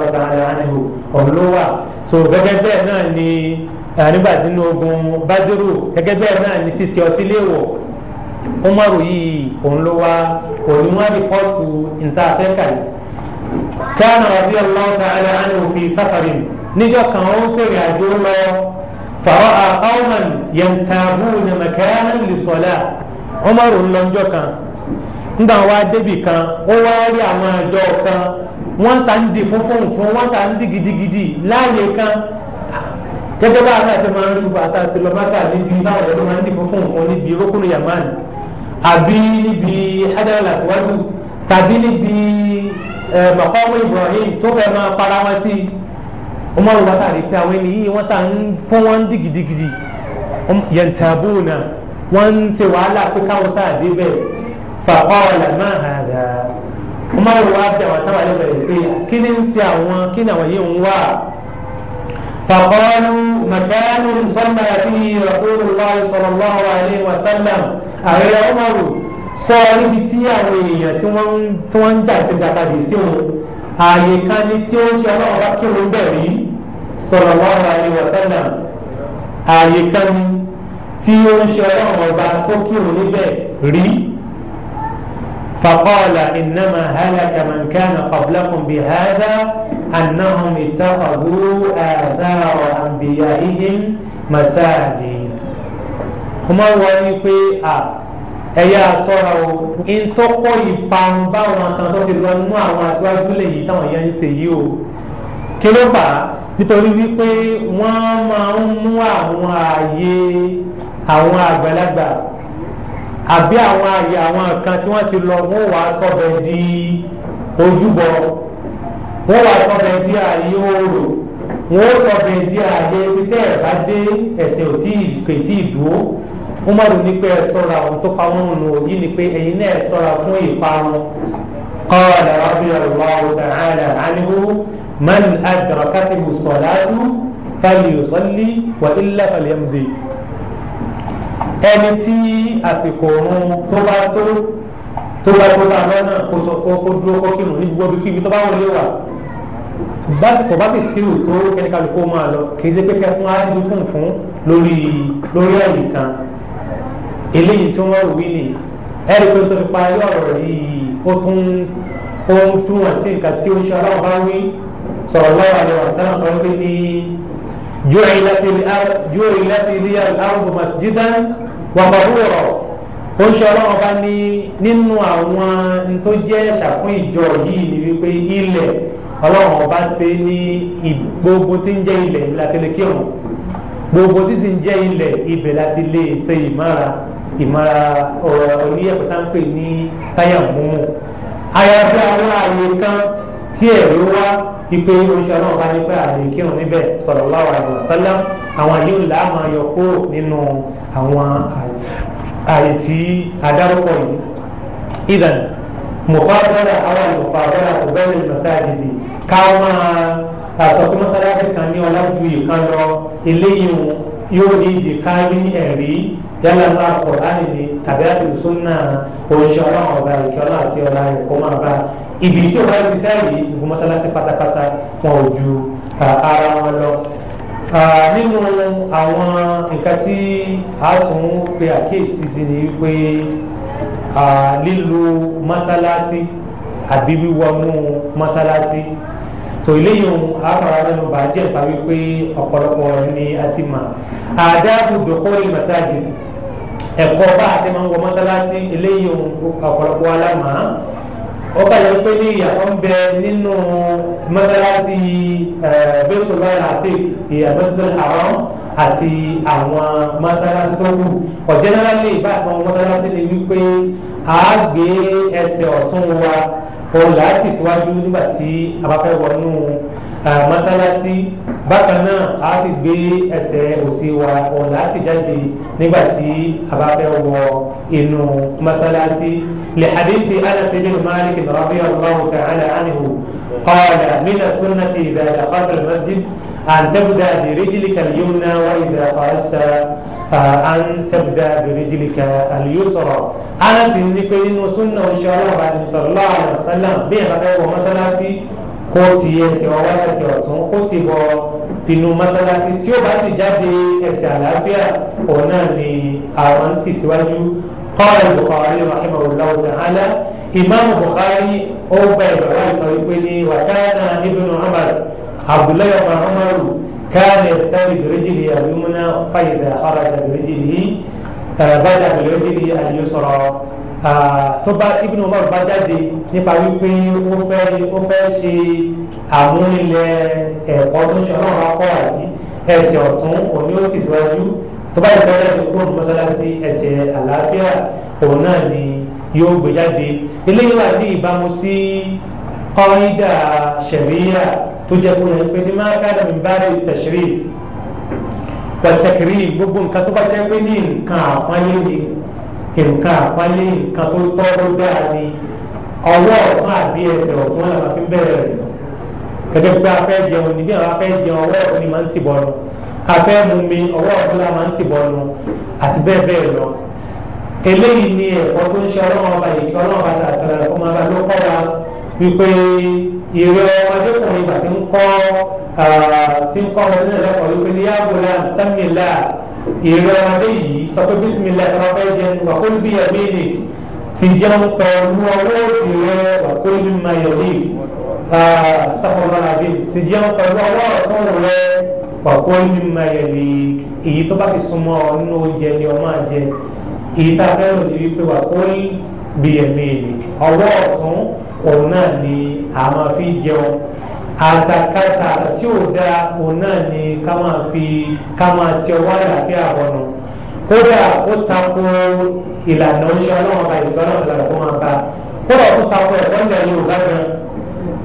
ọ̀dọ́ àánihò ọ̀lọ́wà so gẹ́gẹ́ bẹ́ẹ̀ náà ni nígbà tí inú ogun Bádírù gẹ́gẹ́ bẹ́ẹ̀ náà ni ṣíṣe ọtí léèwọ̀ Umaru yìí òun ló wá òun wá rìpọ́ọ̀tù ìta afẹ́kà yìí kana radiyallahu ta'ala anhu fi safarin níjọ́ kan ó ń ṣèrìn àjò lọ fara'a qawman yantabuna makanan lis-salah Umaru ń lọ níjọ́ kan nígbà wá débì kan ó wá rí àwọn àjọ kan wọ́n sá ń di funfun wọ́n sá ń di gidigidi láàyè kan gẹ́gẹ́ bá àtàtì máa ń rí gbogbo àtàtì lọ́mọ́tà níbi báwọn ẹ̀sọ́ máa ń di funfun níbi rókùnrin yamani àbí níbi hajar al-aswad tàbí níbi maqamu Ibrahim tó fẹ́ máa para wọn sí Umaru látàrí pé àwọn ènìyàn wọ́n sá ń fún wọn di gidigidi yantabuna wọ́n ń ṣe wàhálà pé káwọn sáà dé bẹ́ẹ̀. فقال ما هذا Umaru wá bí àwọn táwọn ẹlẹ́bẹ̀ rẹ̀ pé kí ni ń ṣe àwọn kí ni àwọn yìí ń wá فقالوا مكان صلى فيه رسول الله صلى الله عليه وسلم ààrẹ Umaru sọ níbi tí àwọn èèyàn tí wọ́n ń jà sí ìjàkadì sí wọn ààyè kan ní tí ó ń ṣe ọlọ́run bá kírun bẹ́ẹ̀ rí sallallahu alaihi wasallam ààyè kan ní tí ó ń ṣe ọlọ́run ọba tó kírun níbẹ̀ rí. فقال إنما هلك من كان قبلكم بهذا أنهم اتخذوا آثار أنبيائهم مساجد Umaru wá ní pé ẹ̀yà sọ̀rọ̀ o ń tọ́pọ̀ ìparun báwọn kan tó ti lọ nú àwọn aṣáájú lè yí táwọn yẹn ń ṣe yìí o kí ló fà á nítorí wípé wọ́n máa ń mú àwọn ààyè àwọn àgbàlagbà àbí àwọn ààyè àwọn kan tí wọ́n ti lọ wọ́n wàá sọ̀bẹ̀ di ojúbọ wọ́n wàá sọ̀bẹ̀ di ààyè oòrò wọ́n sọ̀bẹ̀ di ààyè títẹ̀ ẹ̀ bá dé ẹ̀sẹ̀ ò tí ì dúró Umaru ní pé ẹ ṣọ́ra ohun tó pa wọ́n nù yìí ni pé ẹ̀yin náà ẹ ṣọ́ra fún ìparun qala radiyallahu ta'ala anhu man adrakathu as-salatu falyusalli wa illa falyamdi ẹni tí àsìkò òun tó bá lọ́nà kó dúró kó kírun ní gbogbo ibi tó bá wọlé wà básìkò bá sì tìrù tó kẹ́nìkàlù kó máa lọ kì í ṣe pé kẹ́kún á dúró fún lórí àyè kan eléyìí tí wọ́n rò wí ni ẹ̀rí pé tó fi parí ọ̀rọ̀ yìí ó tún wọ́n sí nǹkan tí ó ń ṣe ọlọ́run bá wí sallallahu alaihi wasallam sọ pé ní ju'ilat liya al-ardu masjidan wa tahura ó ń ṣe ọlọ́run bá ní nínú àwọn tó jẹ́ ṣàfún ìjọ yìí ni wípé ilẹ̀ ọlọ́run ọba ṣe ní gbogbo tí ń jẹ́ ilẹ̀ láti lè kírun gbogbo tí sì ń jẹ́ ilẹ̀ ibẹ̀ láti lè ṣe ìmára oníyẹ̀pẹ̀ tá ń pè ní táyà múmu àyàfi àwọn ààyè kan tí ẹ̀rí wá ipe oṣù ọlọ́run bá ní pé ààyè kírun níbẹ̀ sallallahu alaihi wasallam àwọn àyè ńlá máa yọ kúrò nínú àwọn ààyè tí adárúkọ yìí idan mufadala àwọn mufadala kò bẹ́ẹ̀ ní masajidi káwọn àsọkú mọ́sálásí kan ní ọlájú ìkan lọ eléyìí yóò ní ìdí kárí ẹ̀rí yálà náà Kùránì ni tàbí àti sunna oṣù ọlọ́run ọba ìkẹ́ọ́lá àti ọlá rẹ̀ kó máa bá ibi tí o bá ti sẹ́yìn gbogbo mọ́sálásí pátápátá wọn ò ju ara wọn lọ. nínú àwọn nǹkan tí a tún pe àkíyèsí sí ni wípé lílo mọ́sálásí àbí wíwọnú mọ́sálásí tó eléyìí àkàrà lẹ́nu bàjẹ́ nípa wípé ọ̀pọ̀lọpọ̀ ni a ti mọ̀ àdáàbò dukhul masajid ẹ̀kọ́ bá a ti máa ń wọ mọ́sálásí eléyìí ọ̀pọ̀lọpọ̀ alámà ó kà yẹ pé ní ìyàtọ̀ ń bẹ nínú mọ́sálásí Baytullahi Atiq Masjidul Haram àti àwọn mọ́sálásí tó kù ọ̀jẹ́nẹ́rálì bá a ti máa wọ mọ́sálásí ni wípé a gbé ẹsẹ̀ ọ̀tún wa òun láti síwájú nígbà tí a bá fẹ́ wọnú masalaasi bákan náà a sì gbé ẹsẹ̀ òsì wa ọ̀n láti jáde nígbà tí a bá fẹ́ wọ inú masalaasi li hadithi Anas bin Malik radiyallahu ta'ala anhu qala min as-sunnati idha dakhalta al-masjid an tabda bi rijlika al-yumna wa idha kharajta an tabda bi rijlika al-yusra. Anas ní pé nínú sunna Ọlọ́run sallallahu alaihi wasallam bí ẹ bá fẹ́ wọ masalaasi kó ti ẹsẹ̀ ọwọ́ ẹsẹ̀ ọ̀tún kó ti bọ inú masalasi tí ó bá ti jáde ẹsẹ̀ àlàáfíà òun náà ni àwọn ti síwájú. qala al-Bukhari rahimahullahu ta'ala Imam Bukhari ó gba ìbára ìsọ wípé ní wa kana ibn Umar Abdullahi ọmọ Umaru kana yabtadi bi rijlihi al-yumna fa idha kharaja bi rijlihi bada bi rijlihi al-yusra. Tó bá Ibn Umar bá jáde nípa wípé ó fẹ́ ṣe àmúnilẹ̀ ẹ̀kọ́ tó ń ṣe ọlọ́run akọ́ àjí ẹsẹ̀ ọ̀tún òní ó tẹ̀síwájú tó bá yẹ kọ́lá ẹ̀kọ́ kúrò ní mọ́sálásí ẹsẹ̀ àlàáfíà òun náà ni yóò gbé jáde. eléyìí wà ní ìbámu sí qaida ṣẹ̀ríyà tó jẹ́ kó yẹn pé ní máa káàdà min báàrí tashrif wa takrim gbogbo nǹkan tó bá jẹ́ pé ní nǹkan àpọ́nlé ni nǹkan àpọ́nlé nǹkan tó tọ́ tó dáa ni ọwọ́ ọ̀tún àbí ẹsẹ̀ ọ̀tún làwọn fi ń bẹ̀rẹ̀ rẹ̀ lọ. gẹ́gẹ́ bí afẹ́ jẹun níbí àwọn afẹ́ jẹun ọwọ́ ọ̀tún ni máa ń tì bọ́nu afẹ́ mu mi ọwọ́ ọ̀tún la máa ń tì bọ́nu àti bẹ́ẹ̀ bẹ́ẹ̀ lọ. eléyìí ni ẹ̀kọ́ tó ń ṣe ọlọ́run ọba yìí kí ọlọ́run ọba tààtàrà ẹ̀kọ́ máa bá ló kọ́ wa wípé ìrẹ́ ọmọdékùnrin ìgbà tí ń kọ́ wọn nínú ẹ̀kọ́ wípé ní yàgòlá sàmìlá ìrẹ́ ọmọdé yìí sọ pé bísímìlá ẹ̀ máa fẹ́ jẹun wà kó bí ẹ̀mí ni sì jẹun pẹ̀lú ọwọ́ òsì rẹ̀ wà kó bí máa yọ̀ ní sàkóńtàlàbí sì jẹun pẹ̀lú ọwọ́ ọ̀tún rẹ̀ wà kó bí máa yọ̀ ní èyí tó bá fi súnmọ́ nínú oúnjẹ ni ọ máa jẹ èyí tá a fẹ́ràn ní wípé wà kó bí ẹ̀mí ni ọwọ́ ọ̀tún òun náà ni a máa fi jẹun àṣàkáṣà tí ò dáa òun náà ni ká máa ti ọwọ́ àlàáfíà bọ̀nù kódà ó tako ìlànà oníṣẹ́ ọlọ́run ọba ìgbà náà lọ́la tó máa bá kódà ó tako ẹ̀kọ́ ilẹ̀ Yorùbá gan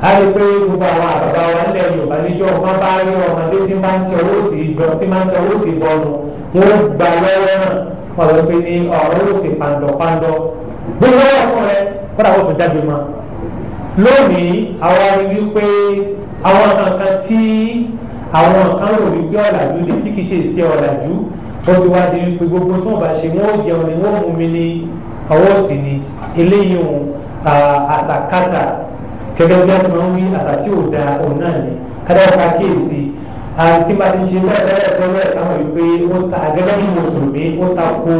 a lè pé gbogbo àwọn àbàbà wa ilẹ̀ Yorùbá níjọ́ wọn bá rí ọmọdé tí máa ń ti ọwọ́ sí bọ́ọ̀nù wọn gbà lọ́wọ́ náà wọn lọ pé ní ọ̀rọ̀ ó sì pàǹdọ̀pàǹdọ̀ gbogbo ọkọ rẹ kódà ó tún jáde mọ́. lónìí àwa rí wípé àwọn kankan tí àwọn kan rò wípé ọ̀làjú ni tí kì í ṣe ìṣe ọ̀làjú ó ti wá di wípé gbogbo tí wọ́n bá ṣe wọ́n ó jẹun ni wọ́n mú mi ní ọwọ́ òsì ni eléyìí ohun àṣàkáṣà gẹ́gẹ́ bí wọ́n máa ń wí àṣà tí ò da òun náà ni kádàá kíyèsí tí bá ti ṣe bẹ́ẹ̀ bẹ́ẹ̀ tẹ́lẹ̀ káwọn wípé ó ta gẹ́gẹ́ bí mùsùlùmí ó ta ko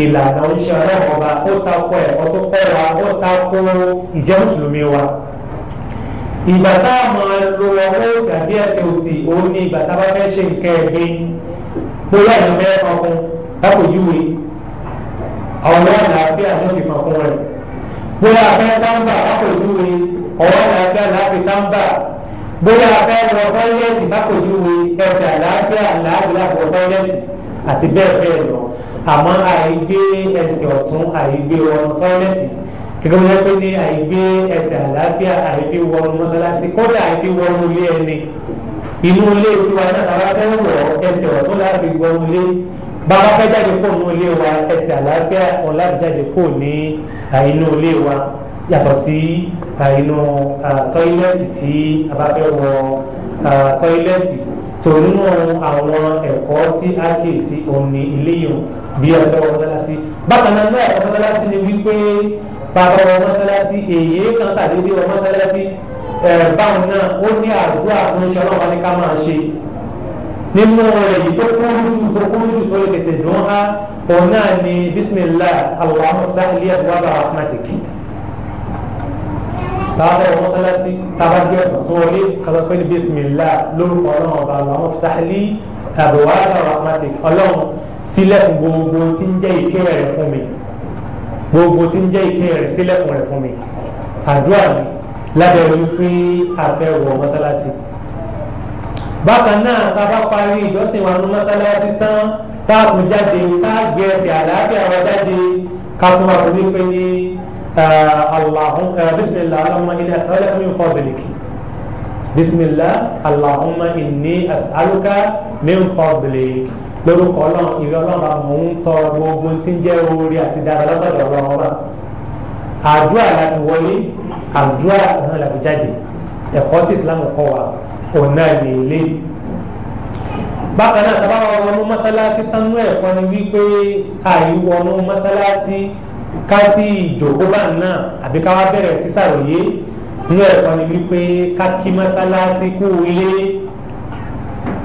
ìlànà oníṣẹ́ ọlọ́run ọba ó ta ko ẹ̀kọ́ tó kọ́ wa ó ta ko ìjẹ́ mùsùlùmí wa. ìgbà tá a máa lo ọwọ́ òsì àbí ẹsẹ̀ òsì òun ni ìgbà tá a bá fẹ́ ṣe nǹkan ẹ̀gbin bóyá ìyẹn fẹ́ fọkún lápòjúwe ọ̀wọ́ àlàáfíà ló fi fọkún rẹ̀ bóyá afẹ́ táǹbà lápòjúwe ọ̀wọ́ àlàáfíà láfi táǹbà bóyá afẹ́ lọ tọ́ílẹ̀tì lápòjúwe ẹsẹ̀ àlàáfíà láàbò tọ́ílẹ̀tì àti bẹ́ẹ̀ bẹ́ẹ̀ lọ àmọ́ àìgbé ẹsẹ̀ ọ̀tún àìgbé wọnú tọ́ílẹ̀tì gẹ́gẹ́ bí wọ́n pè ní àìgbé ẹsẹ̀ àlàáfíà àìfi wọnú mọ́sálásí kódà àìfi wọnú ilé ẹni inú ilé tiwa náà tàbá fẹ́ wọ̀ ẹsẹ̀ ọ̀tún láti wọnú ilé bàbá fẹ́ jáde kó nínú ilé wa ẹsẹ̀ àlàáfíà ọ̀n láti jáde kó ní inú ilé wa yàtọ̀ sí inú tọ́ílẹ̀tì tí a bá fẹ́ wọ tọ́ílẹ̀tì tó nínú àwọn ẹ̀kọ́ tí a kì í sí òun ní ilé yìí bí ọ̀sẹ̀ wọn mọ́sálásí bákan náà náà ẹ̀kọ́ mọ́sálásí ni wípé bàbá wọn mọ́sálásí èyí kan sàdédé wọn mọ́sálásí báwọn náà ó ní àdúrà tó ń ṣe ọlọ́pàá ní ká máa ṣe nínú èyí tó kúrú jù tó lè tètè dùn á òun náà ni bismillah Allahumma iftah li abwaba rahmatik bàbá wọn mọ́sálásí tábàgé ọ̀tún tó wọlé kàtà pé ní bismillah lórúkọ ọlọ́run ọba Allahumma iftah li abwaba rahmatik ọlọ́run sílẹ̀kùn gbogbo tí ń jẹ́ ìké rẹ̀ fún mi gbogbo tí ń jẹ́ ìké rẹ̀ sílẹ̀kùn rẹ̀ fún mi àdúrà mi lábẹ́ wípé àfẹ́wọ̀ mọ́sálásí. bákan náà tá a bá parí ìjọsìn wa ní mọ́sálásí tán tá a tún jáde tá a gbé ẹsẹ̀ àlàáfíà wa jáde ká tún wà fún wípé ní bismillah Allahumma inni as'aluka min fadlik bisimilah allahumma inni as'aluka min fadlik lórúkọ ọlọ́run ìrẹ́ ọlọ́run bá mò ń tọrọ gbogbo tí ń jẹ́ orí àti dára lọ́gbọ̀dọ̀ ọlọ́run ọba àdúrà láti wọlé àdúrà náà láti jáde ẹ̀kọ́ tí Islam kọ́ wa òun náà lè lé. bákan náà sábà wọnú mọ́sálásí tánú ẹ̀kọ́ ni wípé àìwọnú mọ́sálásí ká sí ìjòkó bá náà àbí ká wá bẹ̀rẹ̀ sí sàròyé nínú ẹ̀kọ́ ni wípé ká kí mọ́sálásí kú ilé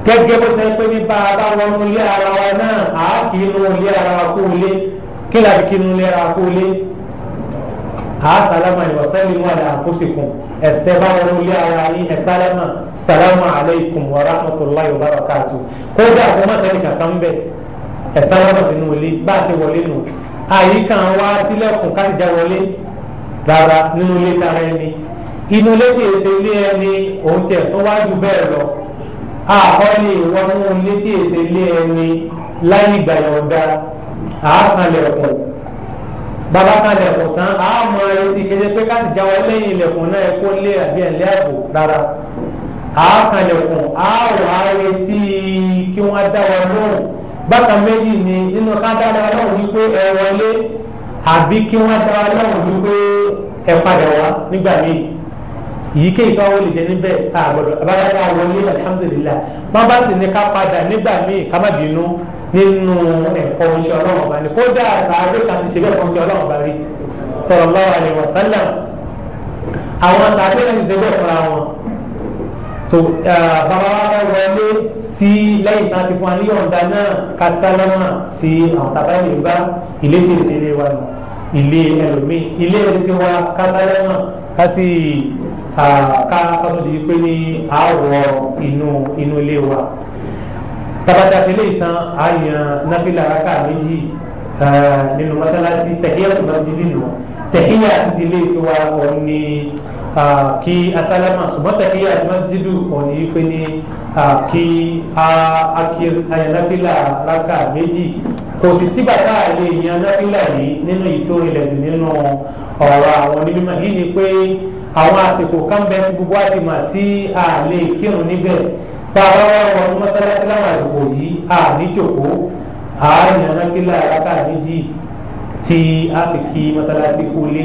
gẹ́gẹ́ bó ṣe pé ní bá a bá wọnú ilé ara wa náà à á kì í nu ilé ara wa kú ilé kí làbí kí nu ilé ara wa kú ilé salama ni wasalimu ala anfusikum ẹsẹ bá wọn lé ara yín ẹ salama salamu alaykum wa rahmatulahi wa barakatu kódà kó má sẹ́ni kankan bẹ ẹ salama sínú wọlé bá a ṣe wọlé nù àyíká wa sílẹ̀kùn ká ti já wọlé rárá nínú ilé tara ẹni inú ilé tí èsè ilé ẹni òun tiẹ̀ tó wájú bẹ́ẹ̀ lọ àkọọ́lẹ̀ ìwọ́nú ilé tí èsè ilé ẹni láyé ìgbà yọ̀ọ̀dá àákanlẹ̀kùn bàbá kanlẹ̀kùn tán àmọ́ ẹtì kéde pé ká ti jáwọ́ lẹ́yìn ilẹ̀kùn náà ẹ̀kọ́ lé àbí ẹ̀lẹ́ ààbò rárá àákanlẹ̀kùn àwọ̀ àrètí kí wọ́n dá wọn lóhùn bákan méjì ni nínú ká dá wọn lóhùn wípé ẹ wọlé àbí kí wọ́n dá wọn lóhùn wípé ẹ padà wá nígbà míì èyíkéyìí tó wọlé jẹ níbẹ̀ àgbọ̀dọ̀ abájáde wọlé alhamdulillah bá bá sì ní ká padà nígbà míì ká má bínú nínú ẹ̀kọ́ oṣù ọlọ́run ọba ni kódà sàárè kan ti ṣe bẹ́ẹ̀ fún oṣù ọlọ́run ọba rí sallallahu alaihi wasallam àwọn sàárè kan ti ṣe bẹ́ẹ̀ fúnra wọn tó bàbá wa wọlé sí lẹ́yìn tá a ti fún wa ní ọ̀dà náà ká sálámà sí àwọn tàbá ìlú bá ilé tí èsì ilé wa nù ilé ẹlòmíì ilé ẹni tí wa ká sálámà ká sì ká tó di pé ní àwọ̀ inú ilé wa tabata fele tan àyàn nafila raka méjì nínú mọ́sálásí tahiyatu masjidi nù tahiya ti lé tiwa òní kí asálámà ṣùgbọ́n tahiyatu masjidu òní pé ní kí àyàn nafila raka méjì kò sì sígbà tá a lè yan nafila yìí nínú ìtòrí lẹ́nu nínú ọ̀rọ̀ àwọn onímọ̀ yìí ni pé àwọn àsìkò kan bẹ tí gbogbo àti mà tí a lè kírun níbẹ̀ bàbá wa wọn mọ́sálásí láwọn àsìkò yìí a níjòkó àáyàn náfìlà rákà méjì tí a fi kí mọ́sálásí kú lé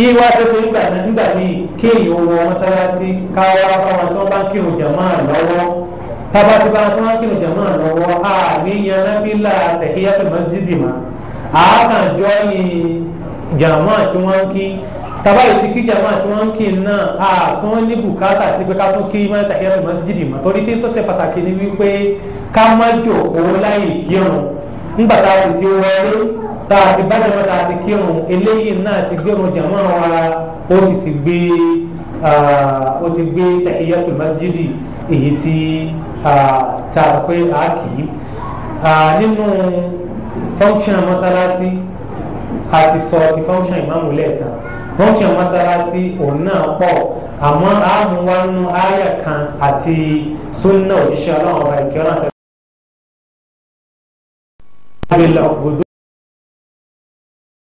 ìwà tẹ́tẹ́ nígbà míì kéèyàn wọ mọ́sálásí káwá báwọn tí wọ́n bá ń kírun jàmáà lọ́wọ́ tábà tí bá tí wọ́n ń kírun jàmáà lọ́wọ́ a níyan náfìlà tahiyatul masjidi mà àákànjọ́ yìí jàmáà tí wọ́n ń kí tàbá ìsì kí jama tí wọ́n ń kí náà àtún ní bùkátà sí pé ká tún kí máa tahiyatul masjidi mọ́ torí tí tó ṣe pàtàkì ni wípé ká má jókòó láyè kírun nígbà tá a sì ti wọlé tá a ti bá jama tá a ti kírun eléyìí náà ti gbérun jama wa ó sì ti gbé tahiyatul masjidi èyí tí tá a sọ pé a kì í nínú function mọ́sálásí àti sọ ti function ìmáàmù lẹ́ẹ̀kan function masalasi òun náà pọ̀ àmọ́ àmúwánú àyà kan àti sunna òjíṣẹ́ ọlọ́run ọba ìkẹ́ ọ̀nà